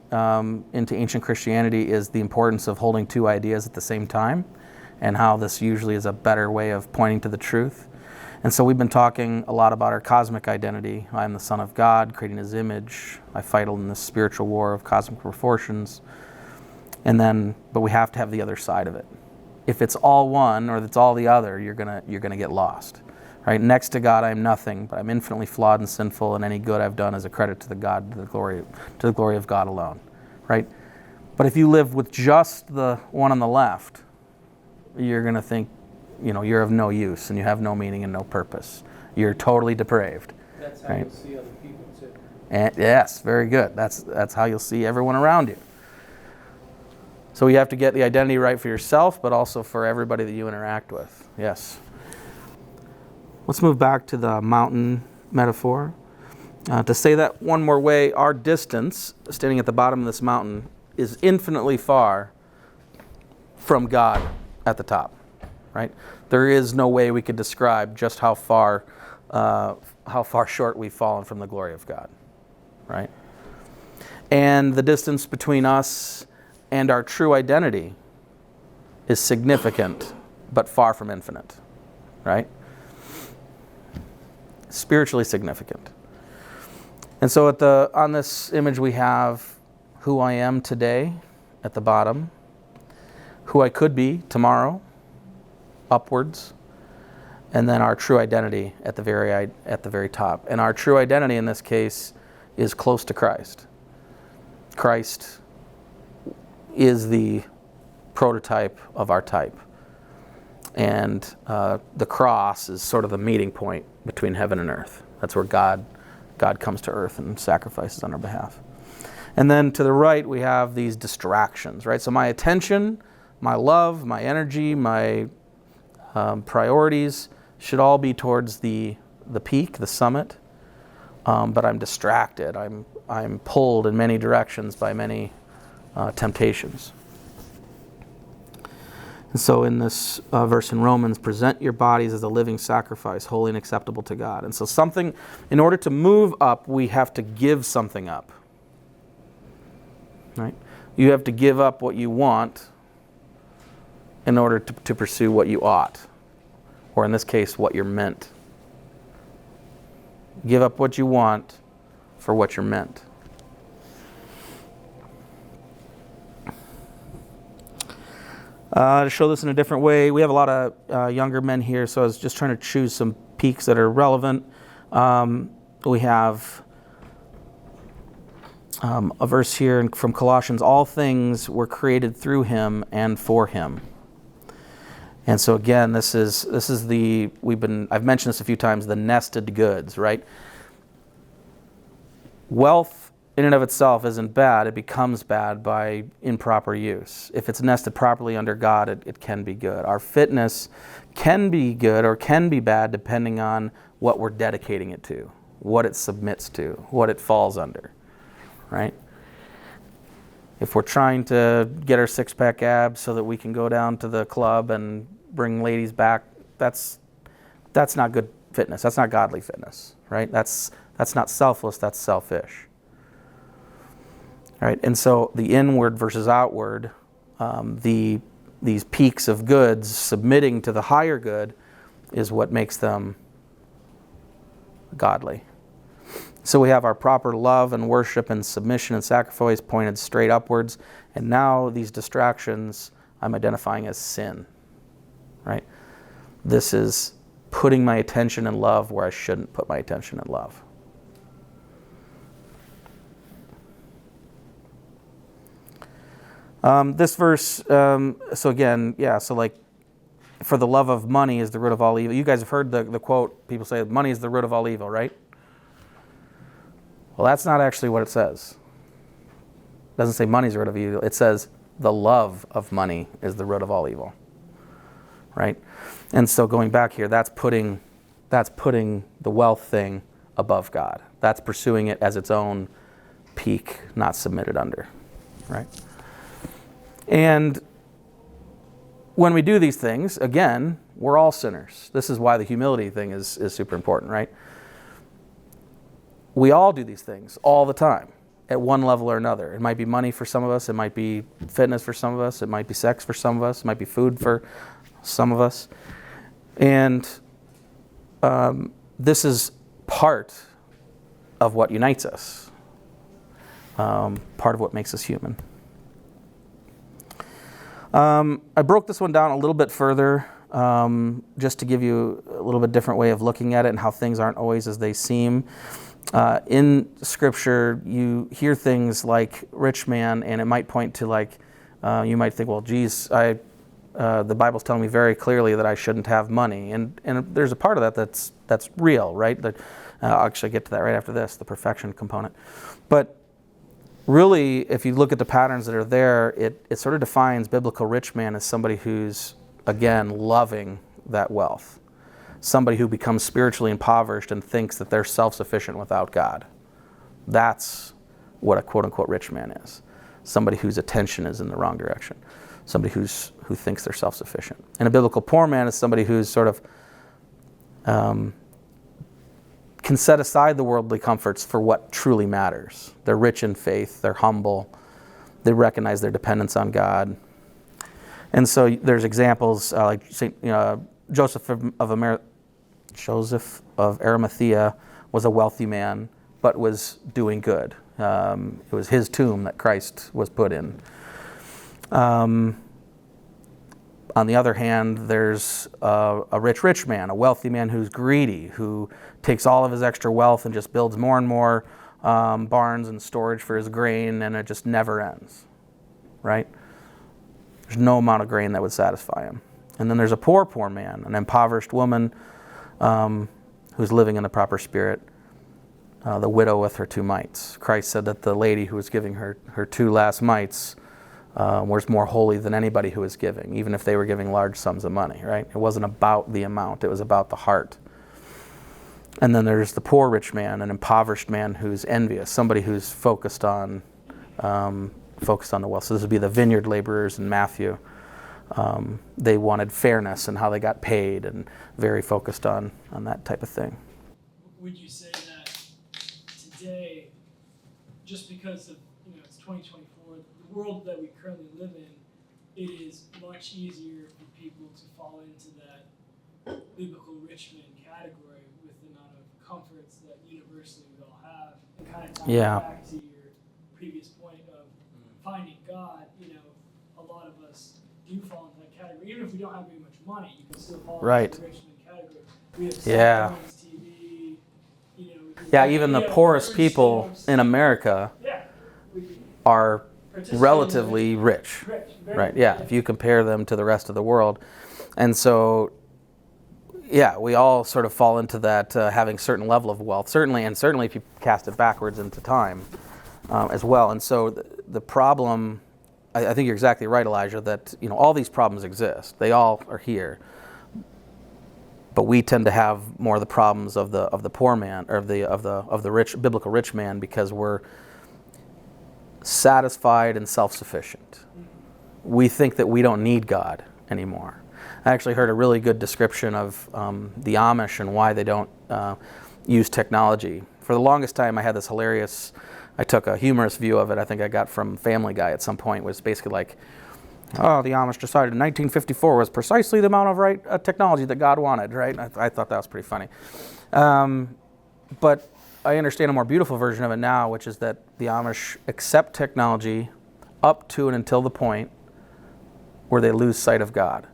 into ancient Christianity is the importance of holding two ideas at the same time, and how this usually is a better way of pointing to the truth. And so we've been talking a lot about our cosmic identity. I am the Son of God, creating His image. I fight in this spiritual war of cosmic proportions. But we have to have the other side of it. If it's all one or if it's all the other, you're gonna get lost. Right? Next to God, I am nothing, but I'm infinitely flawed and sinful, and any good I've done is a credit to the glory of God alone. Right? But if you live with just the one on the left, you're gonna think, you're of no use and you have no meaning and no purpose. You're totally depraved. That's how right? you'll see other people too. And yes, very good. That's how you'll see everyone around you. So you have to get the identity right for yourself, but also for everybody that you interact with. Yes. Let's move back to the mountain metaphor. To say that one more way, our distance, standing at the bottom of this mountain, is infinitely far from God at the top. Right? There is no way we could describe just how far short we've fallen from the glory of God. Right? And the distance between us and our true identity is significant, but far from infinite. Right? Spiritually significant. And so on this image we have who I am today at the bottom, who I could be tomorrow, upwards, and then our true identity at the very top. And our true identity in this case is close to Christ. Christ is the prototype of our type. And the cross is sort of the meeting point between heaven and earth. That's where God comes to earth and sacrifices on our behalf. And then to the right we have these distractions, right? So my attention, my love, my energy, my priorities should all be towards the peak, the summit, but I'm distracted. I'm pulled in many directions by many temptations. And so in this verse in Romans, present your bodies as a living sacrifice, holy and acceptable to God. And so in order to move up, we have to give something up. Right? You have to give up what you want in order to pursue what you ought, or in this case, what you're meant. Give up what you want for what you're meant. To show this in a different way, we have a lot of younger men here, so I was just trying to choose some peaks that are relevant. We have a verse here from Colossians, all things were created through Him and for Him. And so again, this is I've mentioned this a few times, the nested goods, right? Wealth in and of itself isn't bad. It becomes bad by improper use. If it's nested properly under God, it can be good. Our fitness can be good or can be bad depending on what we're dedicating it to, what it submits to, what it falls under, right? If we're trying to get our six-pack abs so that we can go down to the club and bring ladies back, that's not good fitness. That's not godly fitness, right? That's not selfless, that's selfish. Right? And so the inward versus outward, these peaks of goods submitting to the higher good is what makes them godly. So we have our proper love and worship and submission and sacrifice pointed straight upwards. And now these distractions I'm identifying as sin. Right? This is putting my attention and love where I shouldn't put my attention and love. This verse, so again, yeah, so like, for the love of money is the root of all evil. You guys have heard the quote, people say, money is the root of all evil, right? Well, that's not actually what it says. It doesn't say money is the root of evil. It says the love of money is the root of all evil, right? And so going back here, that's putting the wealth thing above God. That's pursuing it as its own peak, not submitted under, right? And when we do these things, again, we're all sinners. This is why the humility thing is super important, right? We all do these things all the time at one level or another. It might be money for some of us. It might be fitness for some of us. It might be sex for some of us. It might be food for some of us. And this is part of what unites us, part of what makes us human. I broke this one down a little bit further, just to give you a little bit different way of looking at it and how things aren't always as they seem. In Scripture, you hear things like rich man, and it might point to like, you might think, well, geez, the Bible's telling me very clearly that I shouldn't have money. And there's a part of that that's real, right? I'll actually get to that right after this, the perfection component. But really, if you look at the patterns that are there, it sort of defines biblical rich man as somebody who's, again, loving that wealth. Somebody who becomes spiritually impoverished and thinks that they're self-sufficient without God. That's what a quote-unquote rich man is. Somebody whose attention is in the wrong direction. Somebody who thinks they're self-sufficient. And a biblical poor man is somebody who's sort of can set aside the worldly comforts for what truly matters. They're rich in faith. They're humble. They recognize their dependence on God. And so there's examples like Joseph of Arimathea was a wealthy man, but was doing good. It was his tomb that Christ was put in. On the other hand, there's a rich man, a wealthy man who's greedy, who takes all of his extra wealth and just builds more and more barns and storage for his grain, and it just never ends, right? There's no amount of grain that would satisfy him. And then there's a poor man, an impoverished woman who's living in the proper spirit, the widow with her 2 mites. Christ said that the lady who was giving her 2 last mites was more holy than anybody who was giving, even if they were giving large sums of money, right? It wasn't about the amount, it was about the heart. And then there's the poor rich man, an impoverished man who's envious, somebody who's focused on the wealth. So this would be the vineyard laborers in Matthew. They wanted fairness and how they got paid, and very focused on that type of thing. Would you say that today, just because of it's 2024, the world that we currently live in, it is much easier for people to fall into that biblical rich man category with the amount of comforts that universally we all have, and kind of tying back to your previous point of finding God. A lot of us do fall into that category. Even if we don't have very much money, you can still fall into the rich man category. We have cell phones, TV, even the poorest people in America are relatively rich, right? If you compare them to the rest of the world. And so, we all sort of fall into that having certain level of wealth, certainly if you cast it backwards into time as well. And so the problem, I think you're exactly right, Elijah, that all these problems exist. They all are here. But we tend to have more of the problems of the poor man, or of the rich biblical rich man, because we're satisfied and self-sufficient. We think that we don't need God anymore. I actually heard a really good description of the Amish and why they don't use technology. For the longest time, I had this hilarious, I took a humorous view of it, I think I got from Family Guy at some point, was basically like, the Amish decided in 1954 was precisely the amount of technology that God wanted, right? I thought that was pretty funny. But I understand a more beautiful version of it now, which is that the Amish accept technology up to and until the point where they lose sight of God.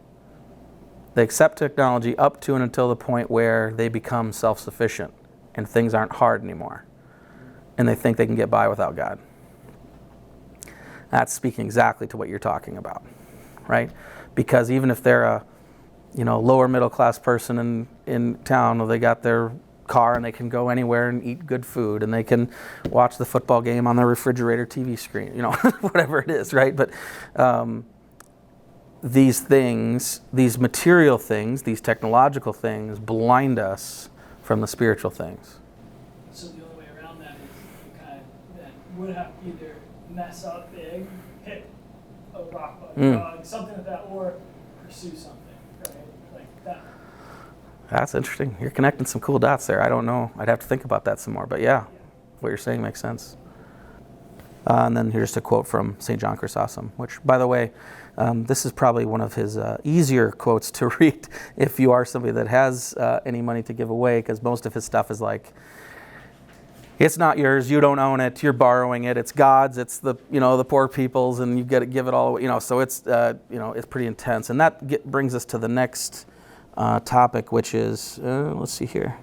They accept technology up to and until the point where they become self-sufficient and things aren't hard anymore. And they think they can get by without God. That's speaking exactly to what you're talking about, right? Because even if they're a lower middle class person in town, or they got their car and they can go anywhere and eat good food and they can watch the football game on their refrigerator TV screen, whatever it is, right? But these things, these material things, these technological things blind us from the spiritual things. So the only way around that is you kind of then would have to either mess up big, hit a rock bottom, something like that, or pursue something, right? Like that. That's interesting. You're connecting some cool dots there. I don't know. I'd have to think about that some more. But yeah, what you're saying makes sense. And then here's just a quote from St. John Chrysostom, which, by the way, this is probably one of his easier quotes to read if you are somebody that has any money to give away, because most of his stuff is like, it's not yours, you don't own it, you're borrowing it, it's God's, it's the the poor people's, and you've got to give it all away. So it's it's pretty intense. And that brings us to the next topic, which is let's see here.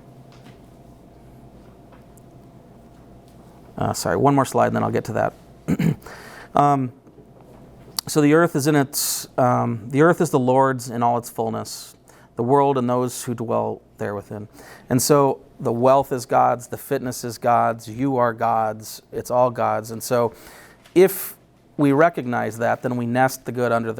Sorry, one more slide, and then I'll get to that. So the earth is the earth is the Lord's in all its fullness, the world and those who dwell there within. And so the wealth is God's, the fitness is God's, you are God's, it's all God's. And so if we recognize that, then we nest the good under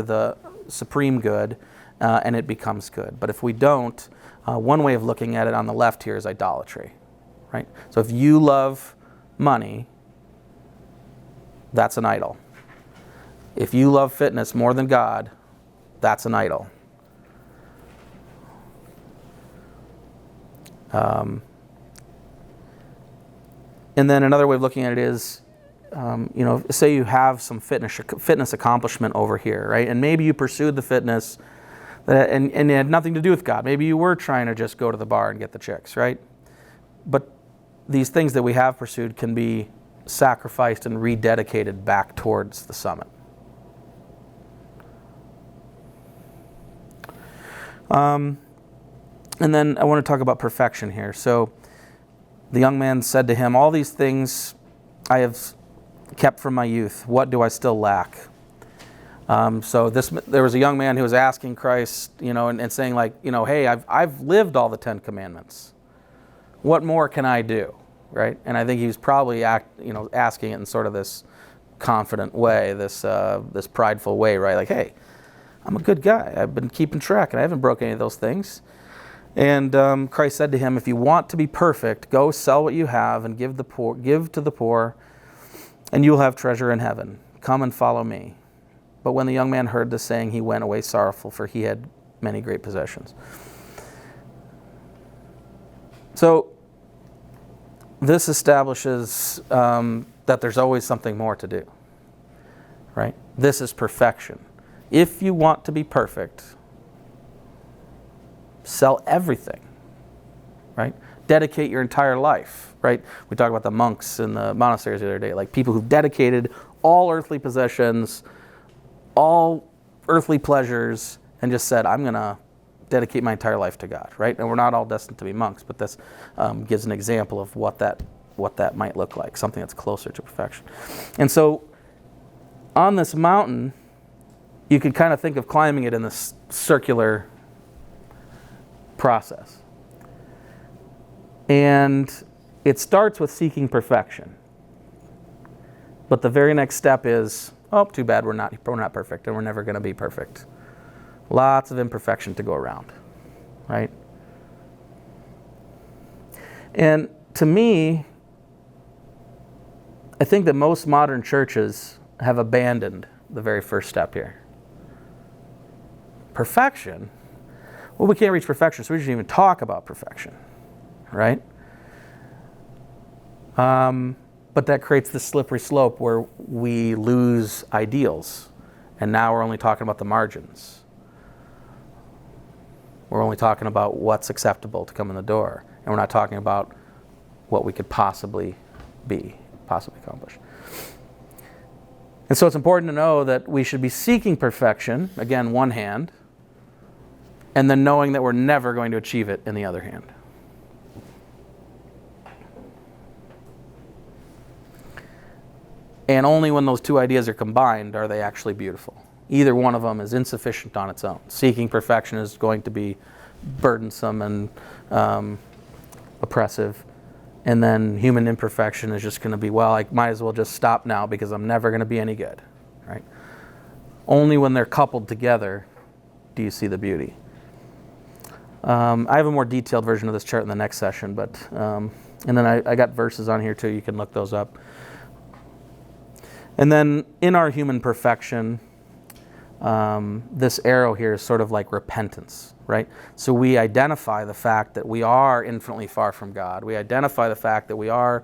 the supreme good, and it becomes good. But if we don't, one way of looking at it on the left here is idolatry, right? So if you love money, that's an idol. If you love fitness more than God, that's an idol. And then another way of looking at it is, say you have some fitness accomplishment over here, right? And maybe you pursued the fitness, and it had nothing to do with God. Maybe you were trying to just go to the bar and get the chicks, right? But these things that we have pursued can be sacrificed and rededicated back towards the summit. And then I want to talk about perfection here. So the young man said to him, all these things I have kept from my youth. What do I still lack? So there was a young man who was asking Christ, and saying like, hey, I've lived all the 10 commandments. What more can I do? Right? And I think he was probably asking it in sort of this confident way, this prideful way, right? Like, hey, I'm a good guy. I've been keeping track, and I haven't broken any of those things. And Christ said to him, if you want to be perfect, go sell what you have and give to the poor, and you will have treasure in heaven. Come and follow me. But when the young man heard this saying, he went away sorrowful, for he had many great possessions. So this establishes that there's always something more to do, right? This is perfection. If you want to be perfect, sell everything, right? Dedicate your entire life, right? We talked about the monks in the monasteries the other day, like people who've dedicated all earthly possessions, all earthly pleasures, and just said, I'm going to dedicate my entire life to God, right? And we're not all destined to be monks, but this gives an example of what that might look like, something that's closer to perfection. And so on this mountain, you could kind of think of climbing it in this circular process. And it starts with seeking perfection. But the very next step is, oh, too bad we're not perfect, and we're never going to be perfect. Lots of imperfection to go around, right? And to me, I think that most modern churches have abandoned the very first step here. Perfection? Well, we can't reach perfection, so we shouldn't even talk about perfection, right? But that creates this slippery slope where we lose ideals, and now we're only talking about the margins. We're only talking about what's acceptable to come in the door, and we're not talking about what we could possibly accomplish. And so it's important to know that we should be seeking perfection, again, one hand, and then knowing that we're never going to achieve it in the other hand. And only when those two ideas are combined are they actually beautiful. Either one of them is insufficient on its own. Seeking perfection is going to be burdensome and oppressive. And then human imperfection is just going to be, well, I might as well just stop now because I'm never going to be any good, right? Only when they're coupled together do you see the beauty. I have a more detailed version of this chart in the next session, but and then I got verses on here too. You can look those up. And then in our human perfection, this arrow here is sort of like repentance, right? So we identify the fact that we are infinitely far from God. We identify the fact that we are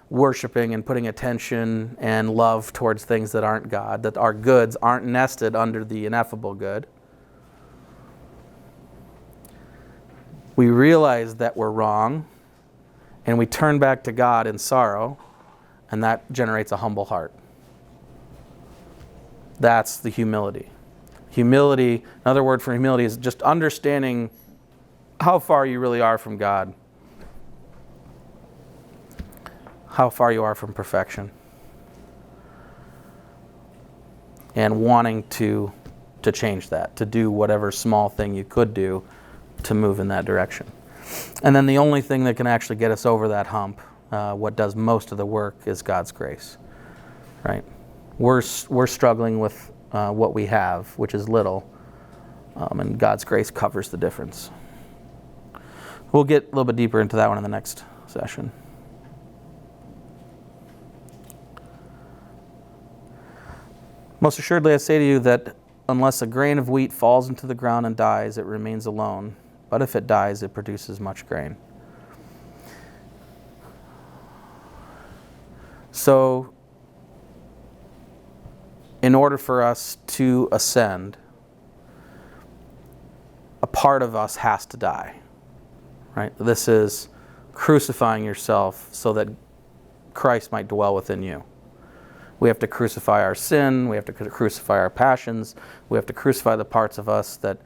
worshiping and putting attention and love towards things that aren't God, that our goods aren't nested under the ineffable good. We realize that we're wrong, and we turn back to God in sorrow, and that generates a humble heart. That's the humility. Humility, another word for humility, is just understanding how far you really are from God. How far you are from perfection. And wanting to change that, to do whatever small thing you could do to move in that direction. And then the only thing that can actually get us over that hump, what does most of the work, is God's grace. Right? We're struggling with what we have, which is little, and God's grace covers the difference. We'll get a little bit deeper into that one in the next session. Most assuredly I say to you that unless a grain of wheat falls into the ground and dies, it remains alone. But if it dies, it produces much grain. So, in order for us to ascend, a part of us has to die. Right? This is crucifying yourself so that Christ might dwell within you. We have to crucify our sin, we have to crucify our passions, we have to crucify the parts of us that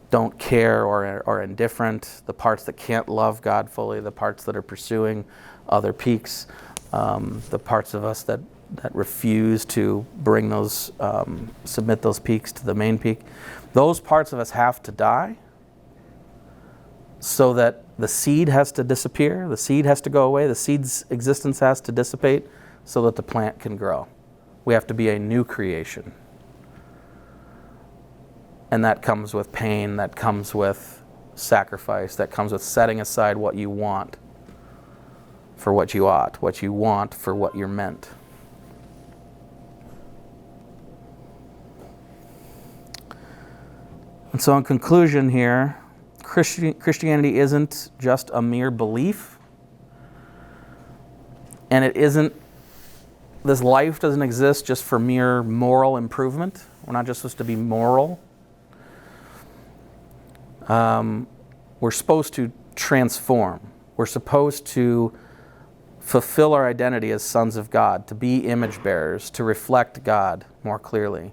don't care or are indifferent, the parts that can't love God fully, the parts that are pursuing other peaks, the parts of us that refuse to bring those, submit those peaks to the main peak. Those parts of us have to die so that the seed has to disappear, the seed has to go away, the seed's existence has to dissipate so that the plant can grow. We have to be a new creation. And that comes with pain, that comes with sacrifice, that comes with setting aside what you want for what you ought, what you want for what you're meant. And so in conclusion here, Christianity isn't just a mere belief, and it isn't, this life doesn't exist just for mere moral improvement. We're not just supposed to be moral. We're supposed to transform. We're supposed to fulfill our identity as sons of God, to be image bearers, to reflect God more clearly.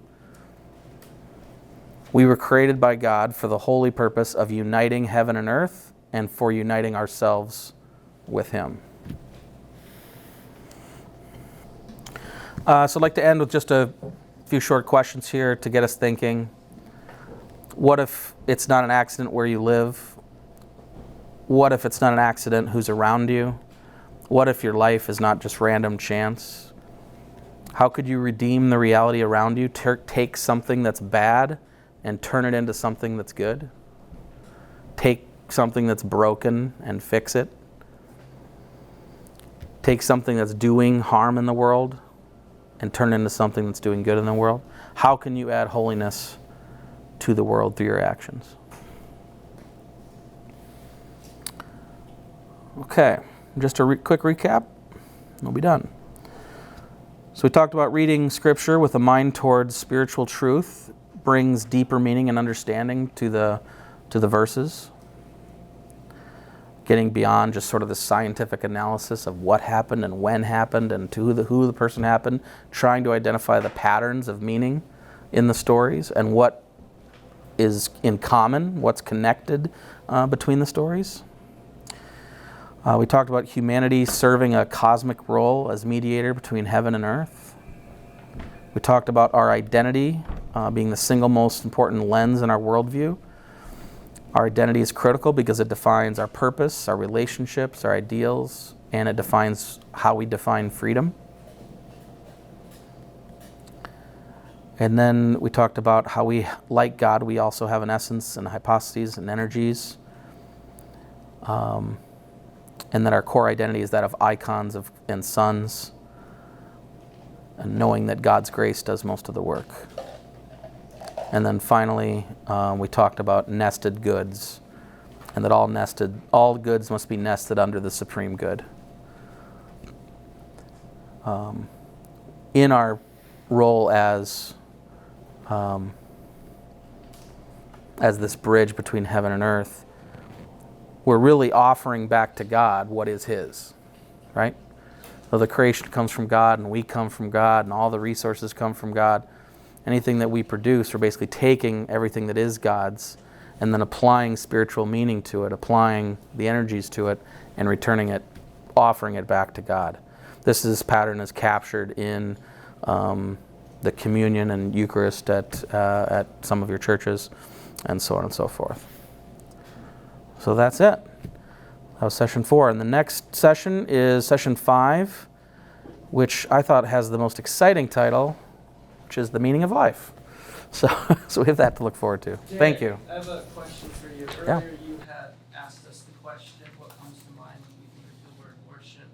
We were created by God for the holy purpose of uniting heaven and earth and for uniting ourselves with Him. So I'd like to end with just a few short questions here to get us thinking. What if it's not an accident where you live? What if it's not an accident who's around you? What if your life is not just random chance? How could you redeem the reality around you? Take something that's bad and turn it into something that's good? Take something that's broken and fix it? Take something that's doing harm in the world and turn it into something that's doing good in the world? How can you add holiness to the world through your actions? Okay, just a quick recap, we'll be done. So we talked about reading Scripture with a mind towards spiritual truth brings deeper meaning and understanding to the verses. getting beyond just sort of the scientific analysis of what happened and when happened and to who the person happened, trying to identify the patterns of meaning in the stories and what is in common, what's connected between the stories. We talked about humanity serving a cosmic role as mediator between heaven and earth. We talked about our identity being the single most important lens in our worldview. Our identity is critical because it defines our purpose, our relationships, our ideals, and it defines how we define freedom. And then we talked about how we, like God, we also have an essence and hypostases and energies. And that our core identity is that of icons and sons, and knowing that God's grace does most of the work. And then finally, we talked about nested goods, and that all goods must be nested under the supreme good. In our role as this bridge between heaven and earth, we're really offering back to God what is His, right? So the creation comes from God, and we come from God, and all the resources come from God. Anything that we produce, we're basically taking everything that is God's and then applying spiritual meaning to it, applying the energies to it, and returning it, offering it back to God. This pattern is captured in the communion and Eucharist at some of your churches, and so on and so forth. So that's it. That was session 4. And the next session is session 5, which I thought has the most exciting title, which is the meaning of life. So we have that to look forward to. Jay, Thank you. I have a question for you. Yeah. Earlier you had asked us the question, what comes to mind when we think of the word worship?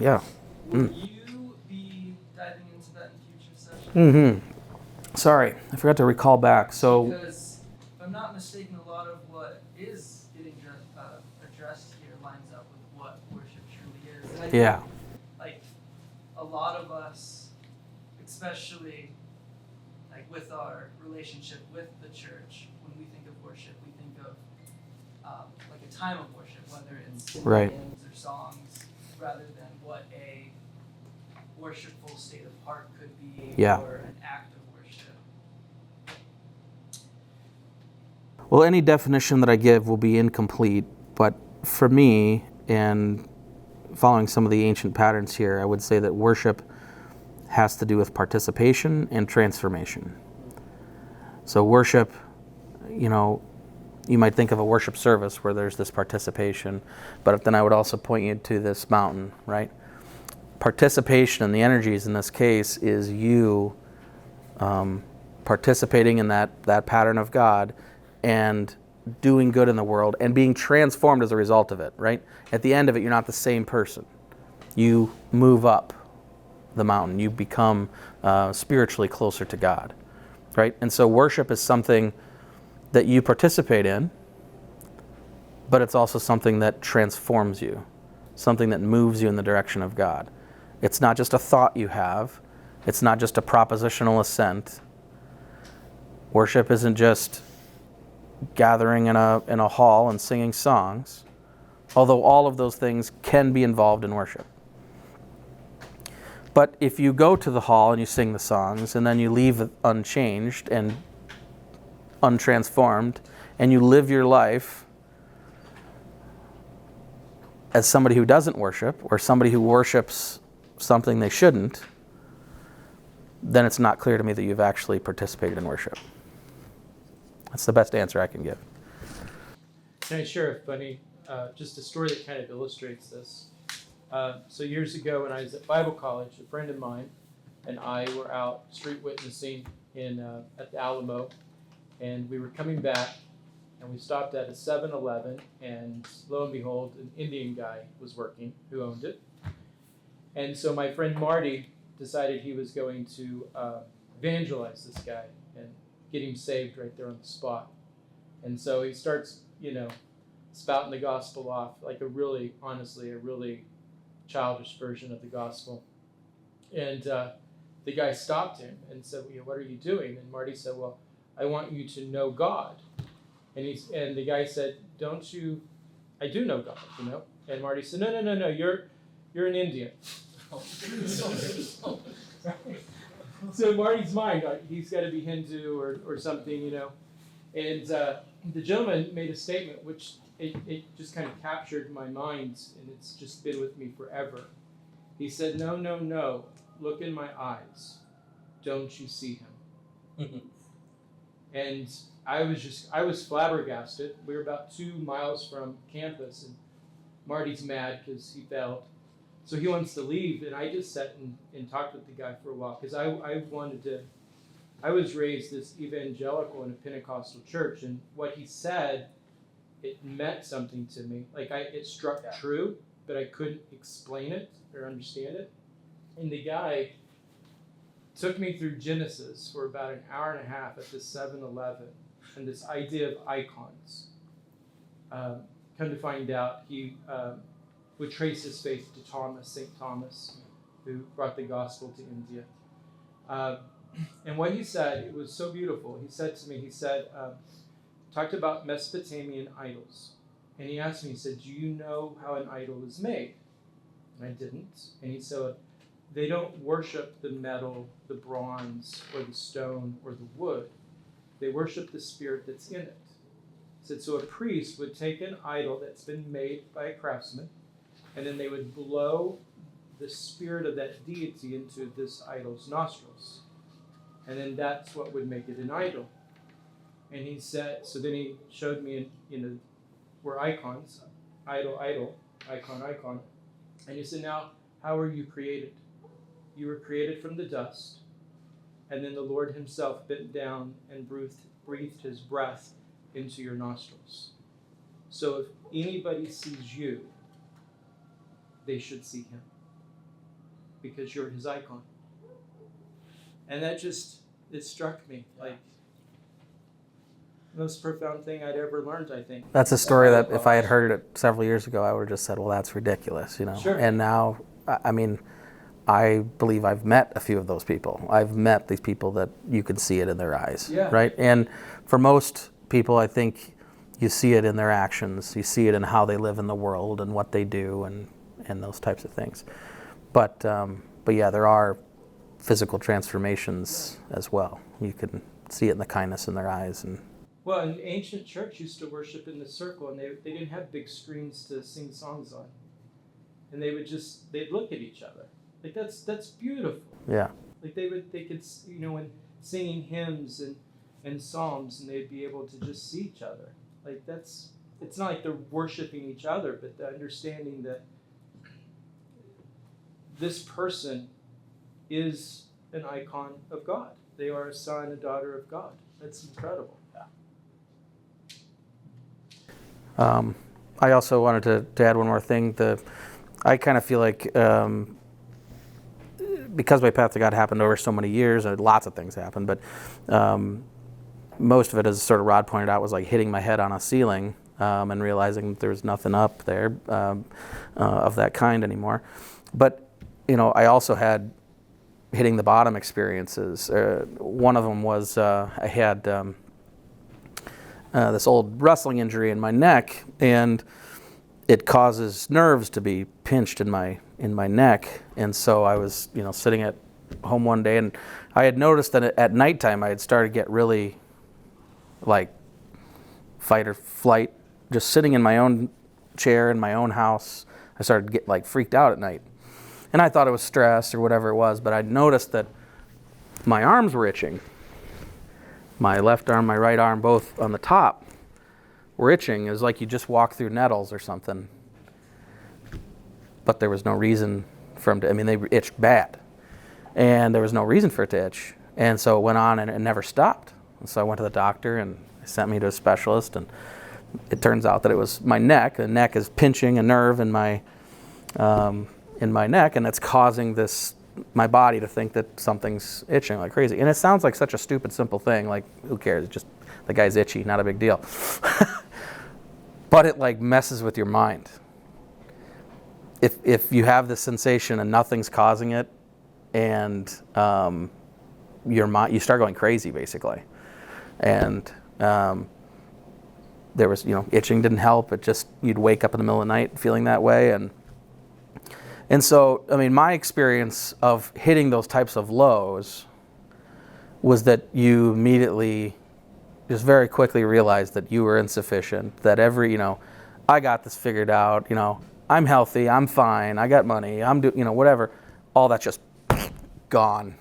Yeah. Will you be diving into that in future sessions? Mm-hmm. Sorry, I forgot to recall back. So Because if I'm not mistaken, a lot of what is getting addressed here lines up with what worship truly is. And I think, yeah. like, a lot of us, especially like with our relationship with the church, when we think of worship, we think of like a time of worship, whether it's Right. hymns or songs, rather than what a worshipful state of heart could be, Yeah. or an act of worship. Well, any definition that I give will be incomplete, but for me, and following some of the ancient patterns here, I would say that worship has to do with participation and transformation. So worship, you might think of a worship service where there's this participation, but then I would also point you to this mountain, right? Participation and the energies in this case is you participating in that pattern of God and doing good in the world and being transformed as a result of it, right? At the end of it, you're not the same person. You move up the mountain. You become spiritually closer to God, right? And so worship is something that you participate in, but it's also something that transforms you, something that moves you in the direction of God. It's not just a thought you have. It's not just a propositional assent. Worship isn't just gathering in a hall and singing songs, although all of those things can be involved in worship. But if you go to the hall and you sing the songs and then you leave unchanged and untransformed and you live your life as somebody who doesn't worship or somebody who worships something they shouldn't, then it's not clear to me that you've actually participated in worship. That's the best answer I can give. Can I share a funny, just a story that kind of illustrates this? So years ago when I was at Bible college, a friend of mine and I were out street witnessing at the Alamo, and we were coming back, and we stopped at a 7-Eleven, and lo and behold, an Indian guy was working who owned it. And so my friend Marty decided he was going to evangelize this guy and get him saved right there on the spot. And so he starts, spouting the gospel off like a really childish version of the gospel. And the guy stopped him and said, what are you doing? And Marty said, well, I want you to know God. And the guy said, don't you I do know God, you know. And Marty said, no, you're an Indian. So in Marty's mind, he's got to be Hindu or something, you know. And the gentleman made a statement which it just kind of captured my mind, and it's just been with me forever. He said, no, look in my eyes. Don't you see him? And I was flabbergasted. We were about 2 miles from campus, and Marty's mad because he failed. So he wants to leave, and I just sat and talked with the guy for a while because I was raised this evangelical in a Pentecostal church, and what he said, it meant something to me. Like it struck true, but I couldn't explain it or understand it. And the guy took me through Genesis for about an hour and a half at this 7-Eleven, and this idea of icons. Come to find out, he would trace his faith to Thomas, St. Thomas, who brought the gospel to India. And what he said, it was so beautiful. He said to me, talked about Mesopotamian idols. And he asked me, he said, do you know how an idol is made? And I didn't. And he said, they don't worship the metal, the bronze, or the stone, or the wood. They worship the spirit that's in it. He said, so a priest would take an idol that's been made by a craftsman, and then they would blow the spirit of that deity into this idol's nostrils. And then that's what would make it an idol. And he said, so then he showed me, we're icons, idol, icon. And he said, now, how were you created? You were created from the dust, and then the Lord himself bent down and breathed his breath into your nostrils. So if anybody sees you, they should see him, because you're his icon. And that it struck me like the most profound thing I'd ever learned, I think. That's a story that if I had heard it several years ago, I would have just said, well, that's ridiculous, you know. Sure. And now, I mean, I believe I've met a few of those people. I've met these people that you can see it in their eyes, right? And for most people, I think you see it in their actions. You see it in how they live in the world and what they do and those types of things. But yeah, there are physical transformations as well. You can see it in the kindness in their eyes. Well, an ancient church used to worship in the circle, and they didn't have big screens to sing songs on. And they'd look at each other. Like that's beautiful. Yeah. Like they could, when singing hymns and psalms, and they'd be able to just see each other. Like it's not like they're worshiping each other, but the understanding that this person is an icon of God. They are a son, a daughter of God. That's incredible. I also wanted to add one more thing. I kind of feel like because my path to God happened over so many years, and lots of things happened, but most of it, as sort of Rod pointed out, was like hitting my head on a ceiling and realizing that there was nothing up there of that kind anymore. But, I also had hitting the bottom experiences. One of them was I had this old wrestling injury in my neck, and it causes nerves to be pinched in my neck. And so I was sitting at home one day, and I had noticed that at nighttime I had started to get really like fight or flight, just sitting in my own chair in my own house. I started to get like freaked out at night, and I thought it was stress or whatever it was, but I noticed that my arms were itching. My left arm, my right arm, both on the top were itching. It was like you just walked through nettles or something. But there was no reason for them to, they itched bad. And there was no reason for it to itch. And so it went on and it never stopped. And so I went to the doctor, and they sent me to a specialist, and it turns out that it was my neck. The neck is pinching a nerve in my neck, and it's causing my body to think that something's itching like crazy. And it sounds like such a stupid, simple thing. Like, who cares? It's just the guy's itchy, not a big deal. But it like messes with your mind. If you have this sensation and nothing's causing it, and your mind, you start going crazy basically. And there was, itching didn't help. It just, you'd wake up in the middle of the night feeling that way. And so, I mean, my experience of hitting those types of lows was that you immediately just very quickly realized that you were insufficient, that I got this figured out, I'm healthy, I'm fine, I got money, I'm doing, whatever. All that's just gone.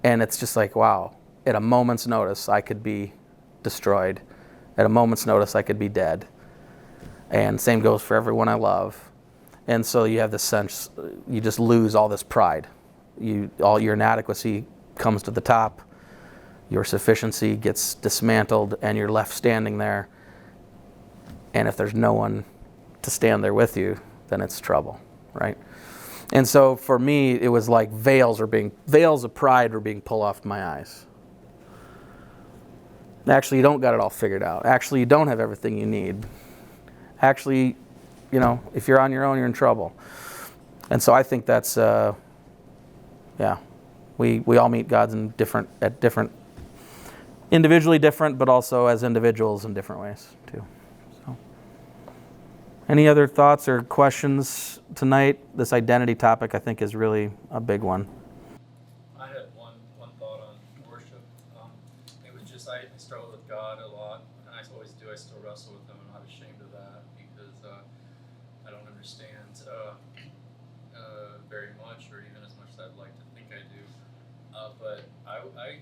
And it's just like, wow, at a moment's notice, I could be destroyed. At a moment's notice, I could be dead. And same goes for everyone I love. And so you have this sense, you just lose all this pride. All your inadequacy comes to the top, your sufficiency gets dismantled, and you're left standing there. And if there's no one to stand there with you, then it's trouble, right? And so for me, it was like veils of pride were being pulled off my eyes. Actually, you don't got it all figured out. Actually, you don't have everything you need. Actually, if you're on your own, you're in trouble. And so I think that's, we all meet God at different, individually different, but also as individuals in different ways too. So, any other thoughts or questions tonight? This identity topic, I think, is really a big one. I had one thought on worship. It was just I struggled with God a lot, and I always do. I still wrestle with Him. I'm not ashamed of that because I don't understand very much, or even as much as I'd like to think I do. But I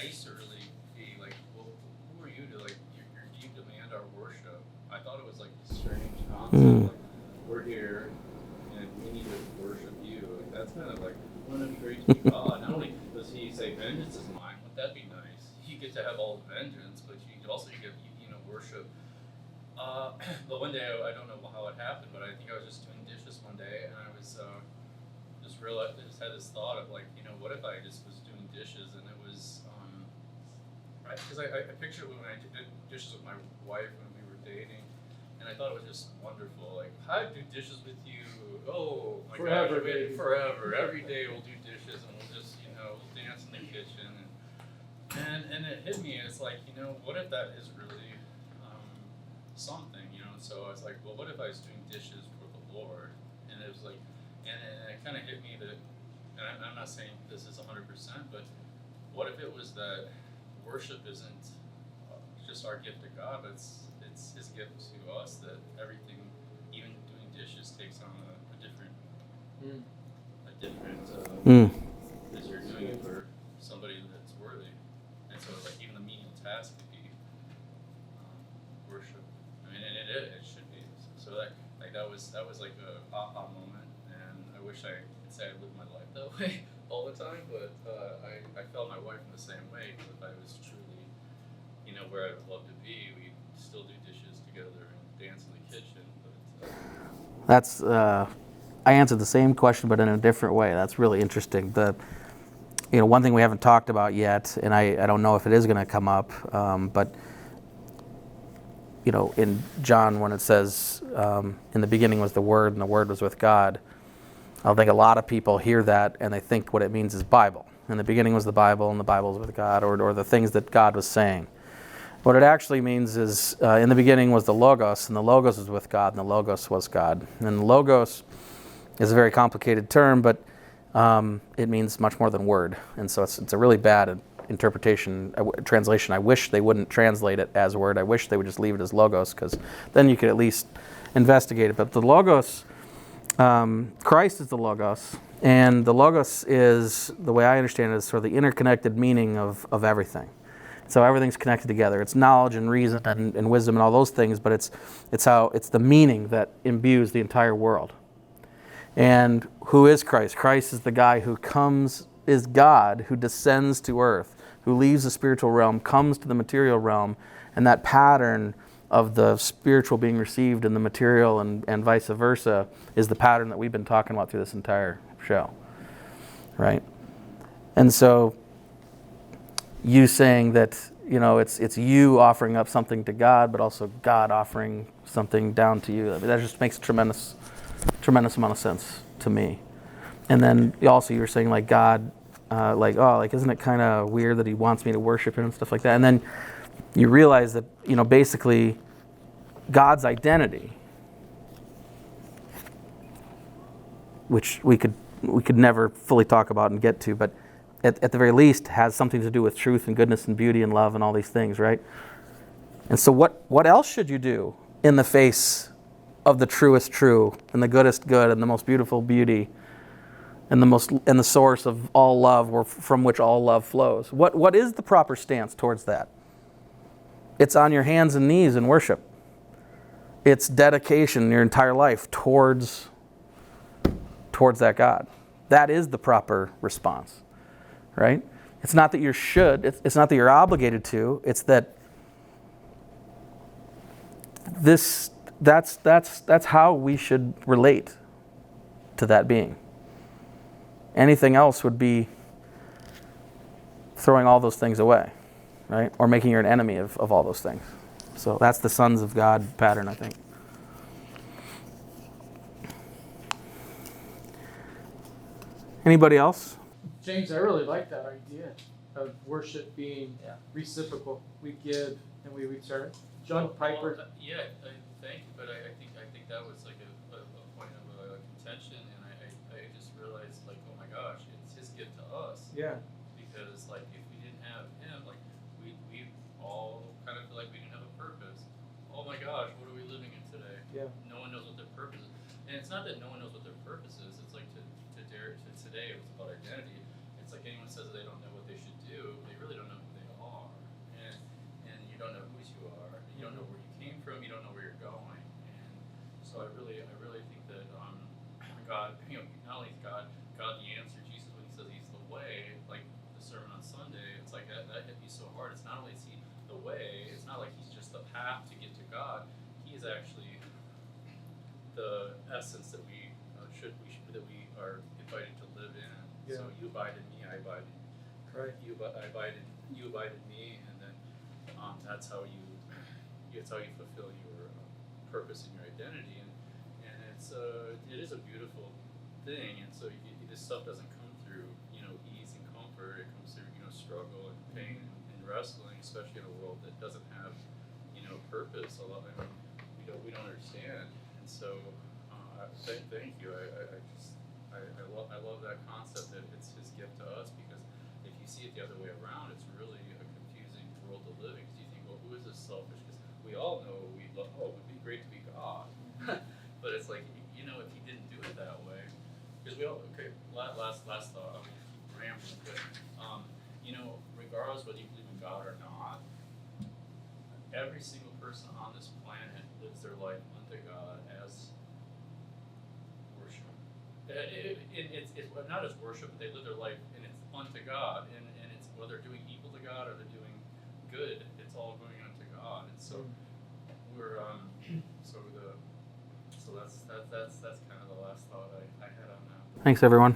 used to really be like, well, who are you to you demand our worship? I thought it was like a strange concept. Like, we're here and we need to worship you. Like, that's kind of like, wouldn't it be great to be God? Not only does He say vengeance is mine, wouldn't that be nice? You get to have all the vengeance, but you also get worship. But one day I don't know how it happened, but I think I was just doing dishes one day, and I was just realized I just had this thought of like, what if I just was doing dishes and it was because I pictured when I did dishes with my wife when we were dating, and I thought it was just wonderful. Like, I do dishes with you. Oh my Forever, gosh, baby. forever. Every day we'll do dishes and we'll just we'll dance in the kitchen and it hit me. It's like what if that is really something So I was like, well, what if I was doing dishes for the Lord? And it was like, and it kind of hit me that, and I'm not saying this is 100%, but what if it was that worship isn't just our gift to God, but it's His gift to us, that everything, even doing dishes, takes on a different, because you're doing it for somebody that's worthy. And so it's like even the menial task could be worship. I mean, and it should be. So that was like a aha moment, and I wish I could say I lived my life that way all the time, but I felt my wife in the same way. Because if I was truly, where I would love to be, we'd still do dishes together and dance in the kitchen. But That's I answered the same question, but in a different way. That's really interesting. One thing we haven't talked about yet, and I don't know if it is going to come up, but in John when it says, in the beginning was the Word, and the Word was with God, I think a lot of people hear that and they think what it means is Bible. In the beginning was the Bible, and the Bible was with God, or the things that God was saying. What it actually means is, in the beginning was the Logos, and the Logos was with God, and the Logos was God. And Logos is a very complicated term, but it means much more than word. And so it's a really bad translation. I wish they wouldn't translate it as word. I wish they would just leave it as Logos, because then you could at least investigate it. But the Logos, Christ is the Logos, and the Logos is, the way I understand it, is sort of the interconnected meaning of everything. So everything's connected together. It's knowledge and reason and wisdom and all those things, but it's the meaning that imbues the entire world. And who is Christ? Christ is the guy who is God, who descends to earth, who leaves the spiritual realm, comes to the material realm, and that pattern of the spiritual being received in the material and vice versa is the pattern that we've been talking about through this entire show, right? And so you saying that, it's you offering up something to God, but also God offering something down to you. I mean, that just makes tremendous amount of sense to me. And then also you were saying like God, isn't it kind of weird that He wants me to worship Him and stuff like that? And then you realize that, basically God's identity, which we could never fully talk about and get to, but at the very least has something to do with truth and goodness and beauty and love and all these things, right? And so what else should you do in the face of the truest true and the goodest good and the most beautiful beauty and the source of all love, or from which all love flows? What is the proper stance towards that? It's on your hands and knees in worship. It's dedication your entire life towards that God. That is the proper response, right? It's not that you should, it's not that you're obligated to, it's that that's how we should relate to that being. Anything else would be throwing all those things away, right? Or making you an enemy of all those things. So that's the sons of God pattern, I think. Anybody else? James, I really like that idea of worship being reciprocal. We give and we return. John Piper. Well, thank you, but I think that was like a point of contention, and I just realized, like, oh my gosh, it's his gift to us. Yeah. Because like if we didn't have him, like we all kind of feel like we didn't have a purpose. Oh my gosh, what are we living in today? Yeah. No one knows what their purpose is, and it's not that no one knows what their purpose is. It's like today it was about identity. It's like anyone says they don't know what they should do, they really don't know who they are, and you don't know whose you are. You don't know where you came from. You don't know where you're going. And so I really think that God, not only is God the answer, Jesus, when he says he's the way, like the sermon on Sunday, it's like that hit me so hard. It's not only is he the way, it's not like he's just the path to get to God. He is actually the essence that we are invited to live in. Yeah. So you abide in me, I abide in you. Right. You abide in me, and then that's how you fulfill your purpose and your identity, and it is a beautiful thing. And so this stuff doesn't come through ease and comfort. It comes through struggle and pain and wrestling, especially in a world that doesn't have purpose. A lot we don't understand, and so thank you. I love that concept that it's his gift to us, because if you see it the other way around, it's really a confusing world to live in. Because you think, well, who is this selfish? Because we all know it would be great to be God, but it's like if he didn't do it that way, because we all last thought, I'm rambling, but regardless whether you believe in God or not, every single person on this planet lives their life unto God as worship. It's not as worship, but they live their life and it's unto God, and it's whether they're doing evil to God or they're doing good, it's all going unto God. And so we're so that's kind of the last thought I had on that. Thanks, everyone.